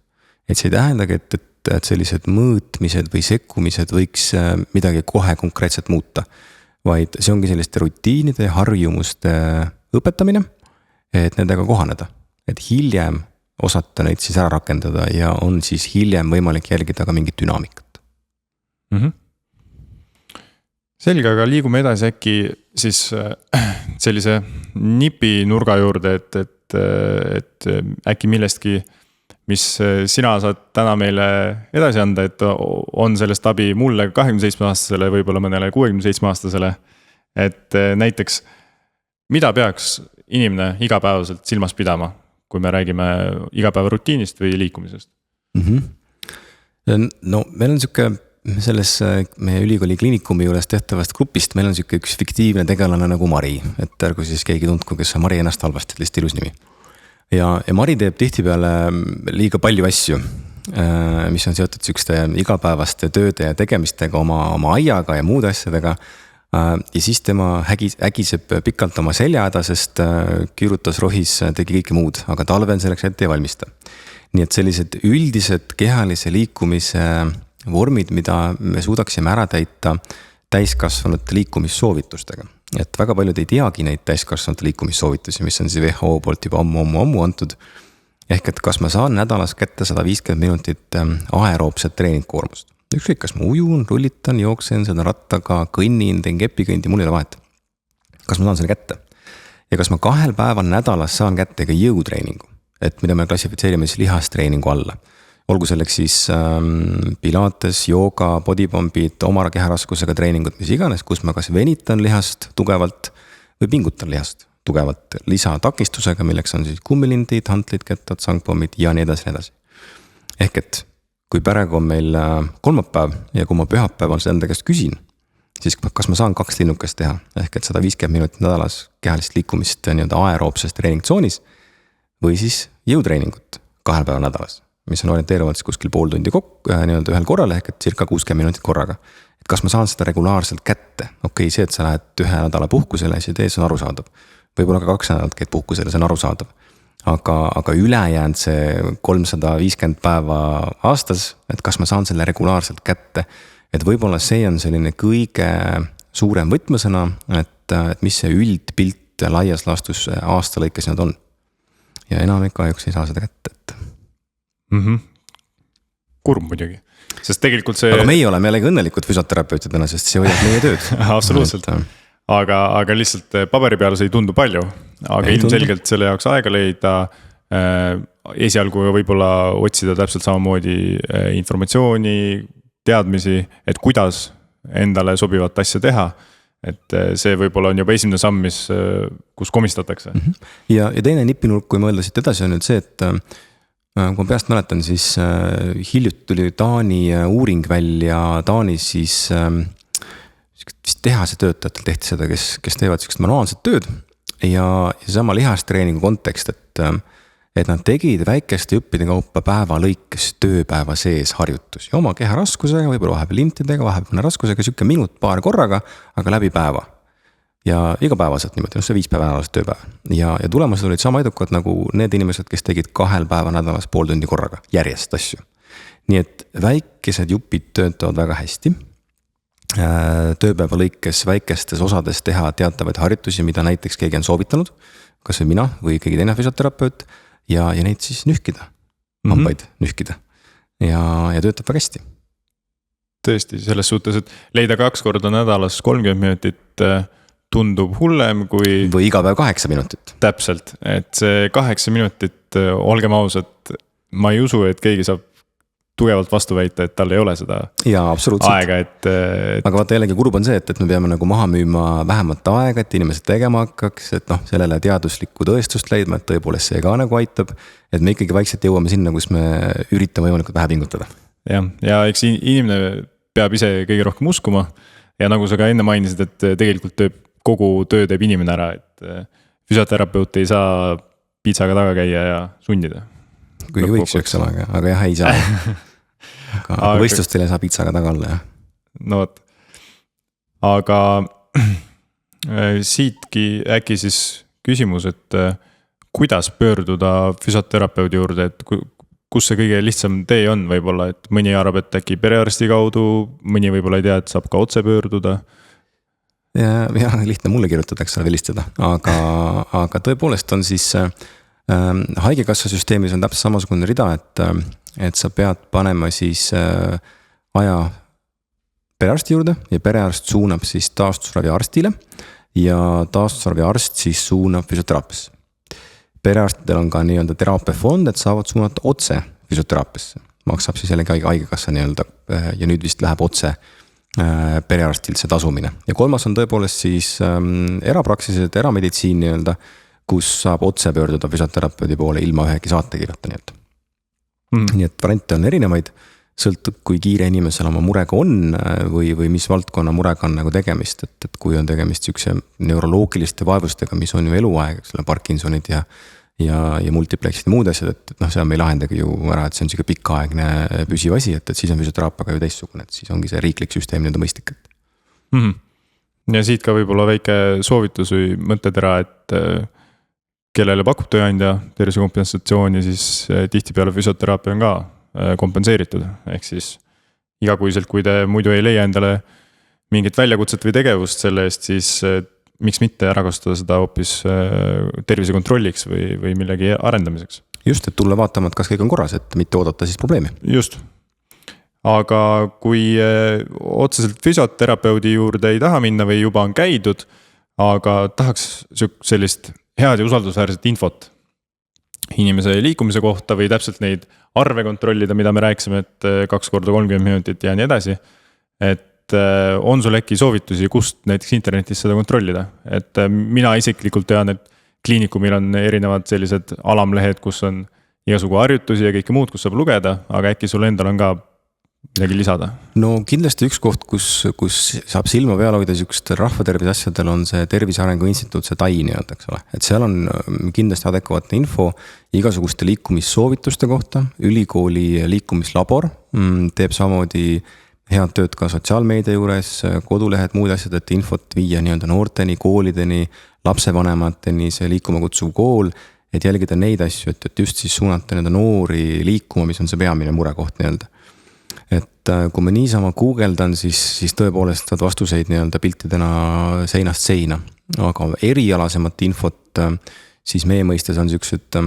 Et see ei tähendagi, et sellised mõõtmised või sekkumised võiks midagi kohe konkreetselt muuta, vaid see ongi selliste rutiinide ja harjumuste õpetamine, et nendega kohaneda, et hiljem osata neid siis ära rakendada ja on siis hiljem võimalik jälgida ka mingit dünaamikat. Selge, aga liigume edasi äkki siis sellise nipi nurga juurde, et äkki millestki, mis sina saad täna meile edasi anda, et on sellest abi mulle 27-aastasele, võib-olla mõnele 67-aastasele, et näiteks mida peaks inimene igapäevaselt silmas pidama, kui me räägime igapäeva rutiinist või liikumisest? No meil on siuke selles meie ülikooli kliinikumi juures tehtavast grupist, meil on siuke üks fiktiivne tegelane nagu Mari, et ärgu siis keegi tundku, kes on Mari ennast halvasti, et lihtsalt ilus nimi. Ja Mari teeb tihtipeale liiga palju asju, mis on seotud siukeste igapäevaste tööde ja tegemistega oma aiaga ja muude asjadega. Ja siis tema ägiseb pikalt oma selja häda, sest kiirutas rohis, tegi kõike muud, aga talven selleks ette ei valmista. Nii et sellised üldised kehalise liikumise vormid, mida me suudaksime ära täita täiskasvanute liikumissoovitustega. Et väga paljud ei teagi neid täiskasvanute liikumissoovitusi, mis on siis WHO poolt juba ammu antud. Ehk et kas ma saan nädalas kätte 150 minutit aeroobset treeningkoormust. Ükskõik, kas ma ujun, rullitan, jooksen, seda rattaga, kõnnin, teen kepikõndi, mul ei ole vahet. Kas ma saan selle kätte? Ja kas ma 2 päeval nädalas saan kätte ka jõutreeningu, et mida me klassifitseerime siis lihastreeningu alla. olgu selleks siis pilates, jooga, bodypumpid, oma keharaskusega treeningud, mis iganes, kus ma kas venitan lihast tugevalt või pingutan lihast tugevalt lisatakistusega, milleks on siis kummilindid, hantlid, kettad, sangpommid ja nii edasi, nii edasi. Ehk et kui praegu on meil kolmapäev ja kui ma pühapäeval seda enda käest küsin, siis kas ma saan 2 linnukest teha, ehk et 150 minutit nädalas kehalist liikumist nii-öelda aeroobses treeningtsoonis või siis jõutreeningut 2 päeva nädalas, mis on orienteeruvalt siis kuskil pool tundi nii-öelda ühel korral ehk et circa 60 minutit korraga. Et kas ma saan seda regulaarselt kätte? Okei, see, et sa lähed 1 nädala puhkusele, see tees on arusaadav. Võib-olla ka 2 nädalat käid puhkusele, see on arusaadav. Aga ülejäänud see 350 päeva aastas, et kas ma saan selle regulaarselt kätte, et võib-olla see on selline kõige suurem võtmesõna, et mis see üldpilt laias laastus aasta lõikes need on. Ja enamik kahjuks ei saa seda kätte, et kurb muidugi, sest tegelikult see. Aga meie oleme jällegi õnnelikud füsioterapeutidena, sest see hoiab meie tööd. Absoluutselt, aga lihtsalt paberi peal see ei tundu palju, aga ei ilmselgelt selle jaoks aega leida, esialgu võib-olla otsida täpselt samamoodi informatsiooni, teadmisi, et kuidas endale sobivat asja teha. Et see võib-olla on juba esimene samm, kus komistatakse. Ja teine nipinurk, kui mõelda siit edasi, on nüüd see, et kui ma peast mäletan, siis hiljuti tuli Taani uuring välja Taanis siis vist tehase töötajatel tehti seda, kes teevad siukest manuaalset tööd ja sama lihastreeningu kontekst, et nad tegid väikeste juppide kaupa päeva lõikes tööpäeva sees harjutusi oma keha raskusega, võib-olla vahepeal lintidega, vahepeal raskusega, siuke minut paar korraga, aga läbi päeva. Ja igapäevaselt niimoodi, see 5 päeva nädalas tööpäev. Ja tulemused olid sama edukad nagu need inimesed, kes tegid 2 päeva nädalas pool tundi korraga, järjest asju. Nii et väikesed jupid töötavad väga hästi. Tööpäeva lõikes väikestes osades teha teatavaid harjutusi, mida näiteks keegi on soovitanud, kas või mina või keegi teine füsioterapeut, ja neid siis nühkida, hambaid nühkida ja töötab väga hästi. Tõesti, selles suhtes, et leida 2 korda nädalas 30 minutit tundub hullem kui. Või iga päev 8 minutit. Täpselt, et see 8 minutit, olgem ausad, ma ei usu, et keegi saab tugevalt vastu väita, et tal ei ole seda aega, et. Aga vaata jällegi kurb on see, et me peame nagu maha müüma vähemalt aega, et inimesed tegema hakkaks, et sellele teaduslikku tõestust leidma, et tõepoolest see ka nagu aitab, et me ikkagi vaikselt jõuame sinna, kus me üritame võimalikult vähe pingutada. Ja eks inimene peab ise kõige rohkem uskuma ja nagu sa ka enne mainisid, et tegelikult kogu töö teeb inimene ära, et füsioterapeut ei saa piitsaga taga käia ja sundida. Kuigi võiks üks olla, aga jah, ei saa. Aga võistlustele saab piitsaga taga olla, jah. No võt. Aga siitki äkki siis küsimus, et kuidas pöörduda füsioterapeudi juurde, et kus see kõige lihtsam tee on võib-olla, et mõni arvab, et äkki perearsti kaudu, mõni võib-olla ei tea, et saab ka otse pöörduda. Ja lihtne mulle kirjutatakse helistada, aga tõepoolest on siis haigekassa süsteemis on täpselt samasugune rida, et sa pead panema siis aja perearsti juurde ja perearst suunab siis taastusravi arstile ja taastusravi arst siis suunab füsioteraapiasse. Perearstidel on ka nii-öelda teraapiafond, et saavad suunata otse füsioteraapiasse. Maksab siis jällegi haigekassa nii-öelda ja nüüd vist läheb otse perearstilt see tasumine. Ja kolmas on tõepoolest siis erapraksised, erameditsiin nii-öelda, kus saab otse pöörduda füsioterapeudi poole ilma ühegi saatekirjata nii-öelda. Nii et variante on erinevaid, sõltub kui kiire inimesel oma murega on või mis valdkonna murega on nagu tegemist, et kui on tegemist siukse neuroloogiliste vaevustega, mis on ju eluaeg, Parkinsonid ja multiplexid ja muud asjad, et see on meil lahendagi ju ära, et see on siuke pikaaegne püsiv asi, et siis on füsioteraapiaga ju teistsugune, et siis ongi see riiklik süsteem nii-öelda mõistlik. Ja siit ka võib-olla väike soovitus või mõttetera, et kellele pakub tööandja tervisekompensatsiooni, siis tihtipeale füsioteraapia on ka kompenseeritud, ehk siis igakuiselt, kui te muidu ei leia endale mingit väljakutset või tegevust selle eest, siis miks mitte ära kasutada seda hoopis tervisekontrolliks või millegi arendamiseks. Just, et tulla vaatama, et kas kõik on korras, et mitte oodata siis probleemi. Just. Aga kui otseselt füsioterapeudi juurde ei taha minna või juba on käidud, aga tahaks sellist head ja usaldusväärset infot inimese liikumise kohta või täpselt neid arve kontrollida, mida me rääkisime, et 2 korda 30 minutit ja nii edasi. Et on sul äkki soovitusi, kust näiteks internetis seda kontrollida, et mina isiklikult tean, et kliinikumil on erinevad sellised alamlehed, kus on igasugu harjutusi ja kõike muud, kus saab lugeda, aga äkki sul endal on ka midagi lisada? No kindlasti üks koht, kus saab silma peal hoida sihukestel rahvatervise asjadel on see Tervise Arengu Instituut, see TAI nii-öelda, eks ole. Et seal on kindlasti adekvaatne info igasuguste liikumissoovituste kohta, ülikooli liikumislabor teeb samamoodi head tööd ka sotsiaalmeedia juures, kodulehed, muud asjad, et infot viia nii-öelda noorteni, koolideni, lapsevanemateni, see liikuma kutsuv kool, et jälgida neid asju, et just siis suunata nii-öelda noori liikuma, mis on see peamine murekoht nii-öelda. Et kui ma niisama guugeldan, siis tõepoolest saad vastuseid nii-öelda piltidena seinast seina. Aga erialasemat infot, siis meie mõistes on sellised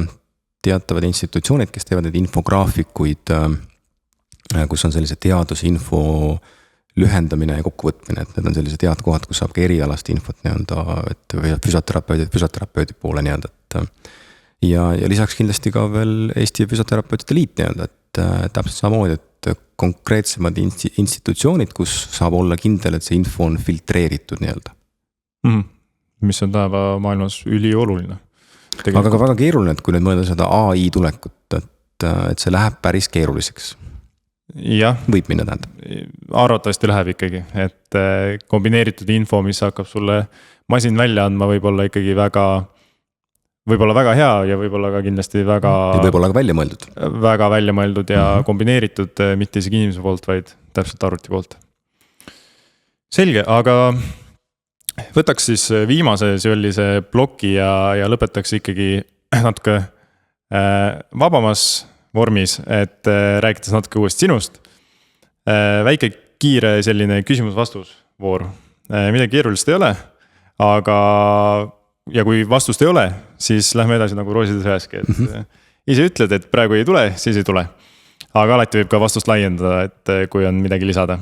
teatavad institutsioonid, kes teevad neid infograafikuid, kus on sellise teadusinfo lühendamine ja kokkuvõtmine, et need on sellised head kohad, kus saab ka erialast infot nii-öelda, et füsioterapeudi poole nii-öelda, et ja lisaks kindlasti ka veel Eesti Füsioterapeutide Liit nii-öelda, et täpselt samamoodi, et konkreetsemad institutsioonid, kus saab olla kindel, et see info on filtreeritud nii-öelda. Mis on täheva maailmas ülioluline. Aga ka väga keeruline, et kui nüüd mõelda seda AI tulekut, et see läheb päris keeruliseks. Jah. Võib minna tähendab. Arvatavasti läheb ikkagi, et kombineeritud info, mis hakkab sulle masin välja andma, võib-olla ikkagi võib-olla väga hea ja võib-olla ka kindlasti väga ja võib-olla ka välja mõeldud. Väga välja mõeldud ja kombineeritud, mitte isegi inimese poolt, vaid täpselt arvuti poolt. Selge, aga võtaks siis viimase sellise ploki ja lõpetaks ikkagi natuke vabamas vormis, et rääkides natuke uuest sinust. Väike kiire selline küsimus-vastus voor. Midagi keerulist ei ole, aga ja kui vastust ei ole, siis lähme edasi nagu roosides üheski, et ise ütled, et praegu ei tule, siis ei tule. Aga alati võib ka vastust laiendada, et kui on midagi lisada.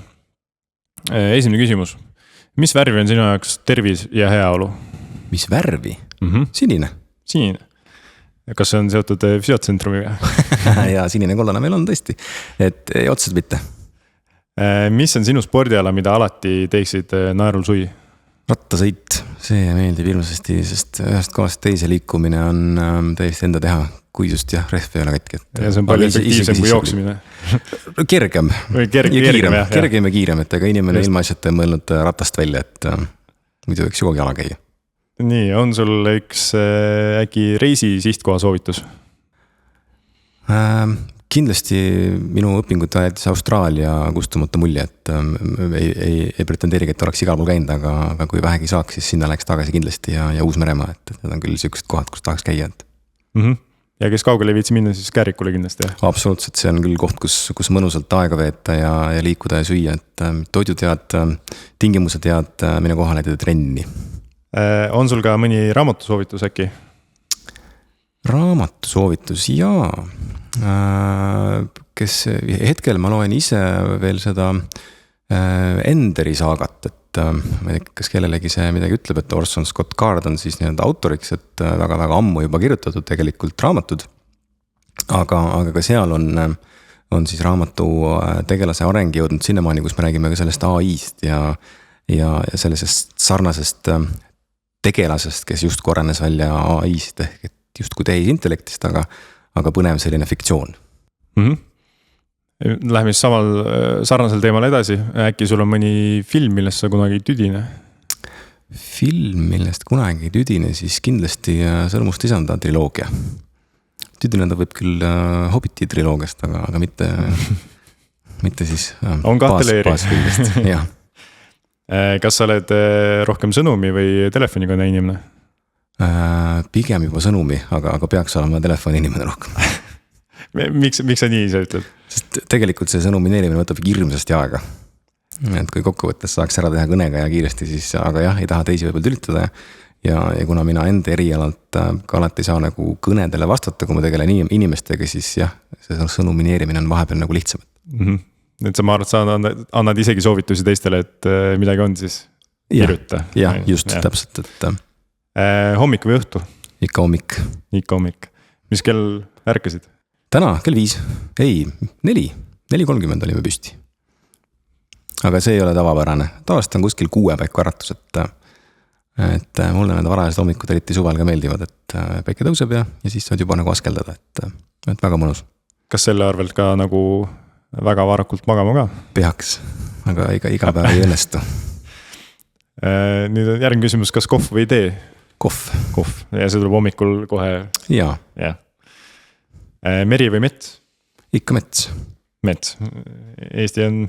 Esimene küsimus. Mis värvi on sinu jaoks tervis ja heaolu? Mis värvi? Sinine. Sinine. Kas see on seotud füsiotsentrumiga? Ja sinine kollane meil on tõesti, et ei otseselt mitte. Mis on sinu spordiala, mida alati teeksid naerul sui? Rattasõit, see meeldib ilmsesti, sest ühest kohast teise liikumine on täiesti enda teha, kui just jah, rehv ei ole katki. Ja see on palju efektiivsem kui jooksmine. Kergem ja kiirem, et ega inimene ilma asjata mõelnud ratast välja, et muidu võiks ju kogu jala käia. Nii, on sul üks äkki reisi sihtkoha soovitus? Kindlasti minu õpingut jättis Austraalia kustumata mulje, et ei pretendeerigi, et oleks igal pool käinud, aga kui vähegi saaks, siis sinna läks tagasi kindlasti ja Uus-Meremaa, et need on küll sellised kohad, kus tahaks käia. Ja kes kaugele ei viitsi minna, siis Käärikule kindlasti. Absoluutselt, see on küll koht, kus mõnusalt aega veeta ja liikuda ja süüa, et toidud head, tingimused head, mine kohale teed trenni. On sul ka mõni raamatusoovitus äkki? Raamatusoovitus, jaa. Kes hetkel ma loen ise veel seda Enderi saagat, et ma ei tea, kas kellelegi see midagi ütleb, et Orson Scott Card on siis nii-öelda autoriks, et väga-väga ammu juba kirjutatud tegelikult raamatud. Aga ka seal on siis raamatu tegelase areng jõudnud sinnamaani, kus me räägime ka sellest AI-st ja sellisest sarnasest tegelasest, kes just korranes välja AI-st ehk et just kui tehisintellektist, aga põnev selline fiktsioon. Lähme siis sarnasel teemal edasi. Äkki sul on mõni film, millest sa kunagi tüdine? Film, millest kunagi tüdine, siis kindlasti Sõrmust isanda triloogia. Tüdineda võib küll Hobbiti triloogiast, aga mitte siis on baasfilmist. Jah. Kas sa oled rohkem sõnumi või telefonikõne inimene? Pigem juba sõnumi, aga peaks olema telefoni inimene rohkem. Miks sa nii ise ütled? Sest tegelikult see sõnumineerimine võtab hirmsasti aega. Et kui kokkuvõttes saaks ära teha kõnega ja kiiresti, siis aga jah, ei taha teisi võib-olla tülitada. Ja kuna mina enda erialalt ka alati ei saa nagu kõnedele vastata, kui ma tegelen inimestega, siis jah, see sõnumineerimine on vahepeal nagu lihtsam. Et sa ma arvad, sa annad isegi soovitusi teistele, et midagi on siis kirjuta. Jah, just täpselt, et hommik või õhtu? Ikka hommik. Ikka hommik. mis kell ärkasid? täna kell 5, ei 4:30 olime püsti. Aga see ei ole tavapärane, tavaliselt on kuskil 6 paiku äratus, et mulle need varajased hommikud eriti suvel ka meeldivad, et päike tõuseb ja siis saad juba nagu askeldada, et väga mõnus. Kas selle arvelt ka nagu väga varakult magama ka? Peaks, aga iga päev ei õnnestu. Nüüd on järgmine küsimus, kas kohv või tee? Kohv. Ja see tuleb hommikul kohe? Jaa. Meri või mets? Ikka mets. Mets. Eesti on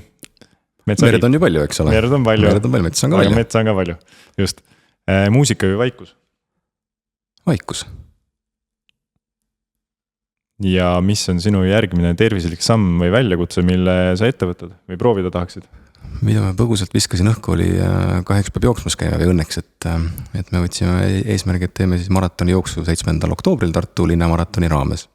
metsa. Mered on ju palju, eks ole. Mered on palju, metsa on ka palju. Metsa on ka palju, just. Muusika või vaikus? Vaikus. Ja mis on sinu järgmine tervislik samm või väljakutse, mille sa ette võtad või proovida tahaksid? Mida ma põgusalt viskasin õhku oli, kahjuks peab jooksmas käima või õnneks, et me võtsime eesmärgi, et teeme siis maratoni jooksu 7. oktoobril Tartu linnamaratoni raames.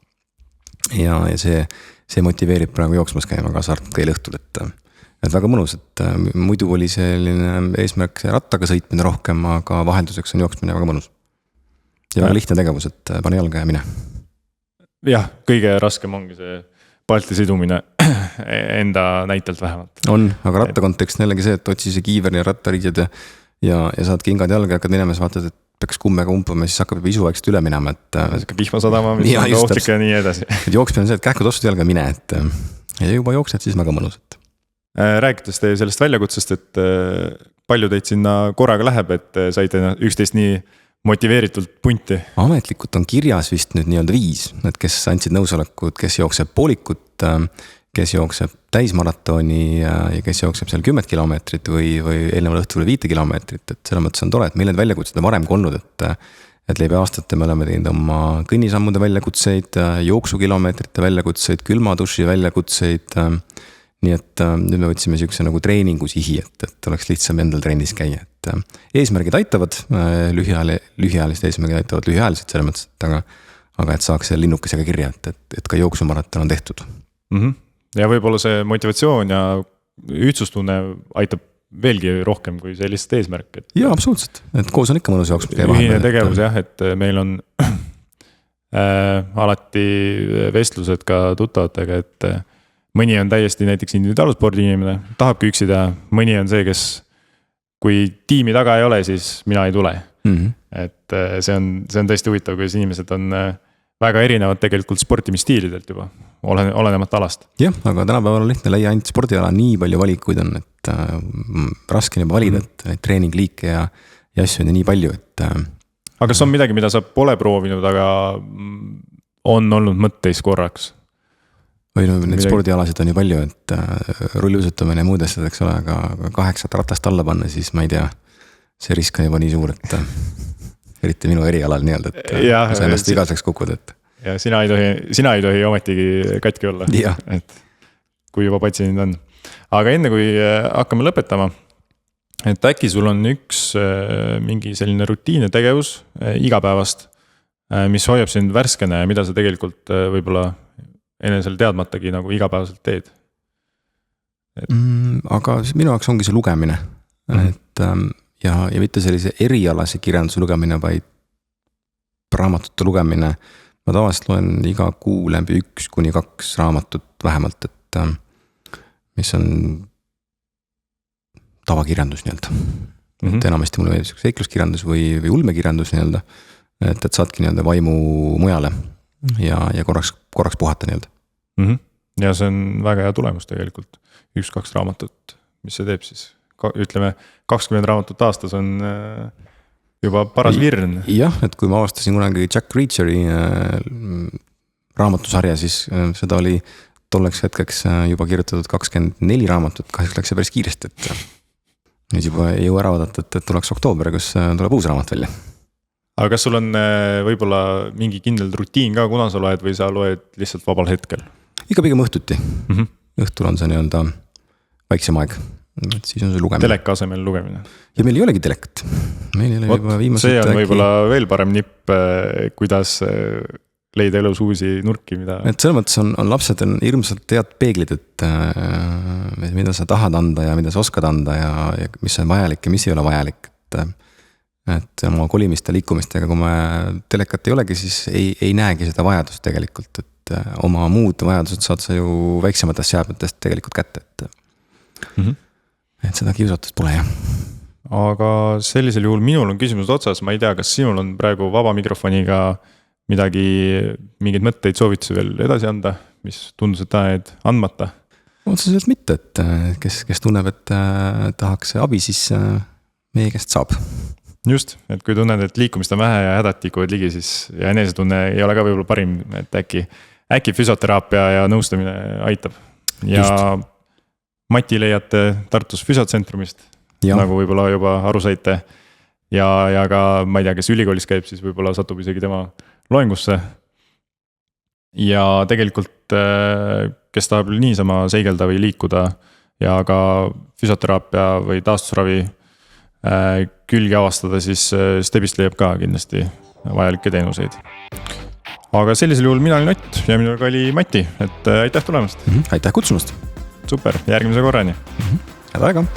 Ja see motiveerib praegu jooksmas käima ka saartud ka õhtul, et väga mõnus, et muidu oli selline eesmärk see rattaga sõitmine rohkem, aga vahelduseks on jooksmine väga mõnus. Ja väga lihtne tegevus, et pane jalga ja mine. Jah, kõige raskem ongi see palti sidumine enda näitelt vähemalt. On, aga ratta kontekst on jällegi see, et otsi see kiiver ja rattariidjad ja saad kingad jalga ja hakkad minema, siis vaatad, et peaks kummega umpama ja siis hakkab juba isu vaikselt üle minema, et vihmasadama, mis on ohtlik ja nii edasi. Et jooksmine on see, et kähkud ostud jalga mine, et ja juba jooksed siis väga mõnus. Rääkides teie sellest väljakutsest, et palju teid sinna korraga läheb, et saite üksteist nii motiveeritult punti? Ametlikult on kirjas vist nüüd nii-öelda 5, et kes andsid nõusolekut, kes jookseb poolikut, kes jookseb täismaratoni ja kes jookseb seal 10 kilomeetrit või eelneval õhtul 5 kilomeetrit, et selle mõttes on tore, et meil need väljakutsed on varem olnud, et läbi aastate me oleme teinud oma kõnnisammude väljakutseid, jooksukilomeetrite väljakutseid, külmaduši väljakutseid. Nii et nüüd me võtsime siukse nagu treeningu sihi, et oleks lihtsam endal trennis käia, et eesmärgid aitavad, lühiajalist eesmärgid aitavad lühiajaliselt selles mõttes, aga et saaks selle linnukesega kirja, et ka jooksumaraton on tehtud. Ja võib-olla see motivatsioon ja ühtsustunne aitab veelgi rohkem kui see lihtsalt eesmärk. Jaa, absoluutselt, et koos on ikka mõnus jooksma käia vahepeal. Ühine tegevus jah, et meil on alati vestlused ka tuttavatega, et mõni on täiesti näiteks individuaalspordi inimene, tahabki üksi teha, mõni on see, kes kui tiimi taga ei ole, siis mina ei tule. Et see on tõesti huvitav, kuidas inimesed on väga erinevad tegelikult sportimisstiilidelt juba, olenemata alast. Jah, aga tänapäeval on lihtne leia ainult spordiala, nii palju valikuid on, et raske on juba valida, et neid treeningliike ja asju on nii palju, et aga kas on midagi, mida sa pole proovinud, aga on olnud mõtteis korraks? Või no need spordialasid on nii palju, et rulluusutamine ja muud asjad, eks ole, aga 8 ratast alla panna, siis ma ei tea, see risk on juba nii suur, et eriti minu erialal nii-öelda, et sa ennast igaseks kukud, et. Ja sina ei tohi ometigi katki olla, et kui juba patsiendid on. Aga enne kui hakkame lõpetama, et äkki sul on üks mingi selline rutiinne tegevus igapäevast, mis hoiab sind värskena ja mida sa tegelikult võib-olla enesel teadmatagi nagu igapäevaselt teed? Aga minu jaoks ongi see lugemine, et ja mitte sellise erialase kirjanduse lugemine, vaid raamatute lugemine. Ma tavaliselt loen iga kuu läbi 1-2 raamatut vähemalt, et mis on tavakirjandus nii-öelda. Et enamasti mulle meeldib seikluskirjandus või ulmekirjandus nii-öelda, et saadki nii-öelda vaimu mujale ja korraks puhata nii-öelda. Ja see on väga hea tulemus tegelikult. 1-2 raamatut, mis see teeb siis? Ütleme, 20 raamatut aastas on juba paras virn. Jah, et kui ma avastasin kunagi Jack Reacheri raamatusarja, siis seda oli tolleks hetkeks juba kirjutatud 24 raamatut, kahjuks läks see päris kiiresti, et nüüd juba ei jõu ära oodata, et tuleks oktoober, kus tuleb uus raamat välja. Aga kas sul on võib-olla mingi kindel rutiin ka, kuna sa loed või sa loed lihtsalt vabal hetkel? Ikka pigem õhtuti. Õhtul on see nii-öelda väiksem aeg, et siis on see lugemine. Teleka asemel lugemine. Ja meil ei olegi telekat. Meil ei ole juba viimased see on võib-olla veel parem nipp, kuidas leida elus uusi nurki, mida. Et selles mõttes on lapsed on hirmsalt head peeglid, et mida sa tahad anda ja mida sa oskad anda ja mis on vajalik ja mis ei ole vajalik, et et oma kolimiste liikumistega, kui me telekat ei olegi, siis ei näegi seda vajadust tegelikult, et oma muud vajadused saad sa ju väiksematest seadmetest tegelikult kätte, et seda kiusatust pole jah. Aga sellisel juhul minul on küsimus otsas, ma ei tea, kas sinul on praegu vaba mikrofoniga mingeid mõtteid, soovitusi veel edasi anda, mis tundus, et jäid andmata? Otseselt mitte, et kes tunneb, et tahaks abi, siis meie käest saab. Just, et kui tunned, et liikumist on vähe ja hädad tikuvad ligi, siis ja enesetunne ei ole ka võib-olla parim, et äkki füsioteraapia ja nõustamine aitab. Ja just. Mati leiate Tartus füsiotsentrumist, nagu võib-olla juba aru saite. Ja ka ma ei tea, kes ülikoolis käib, siis võib-olla satub isegi tema loengusse. Ja tegelikult, kes tahab niisama seigelda või liikuda ja ka füsioteraapia või taastusravi külgi avastada, siis Stebist leiab ka kindlasti vajalikke teenuseid. Aga sellisel juhul mina olin Ott ja minuga oli Mati, et aitäh tulemast. Aitäh kutsumast. Super, järgmise korrani. Head aega.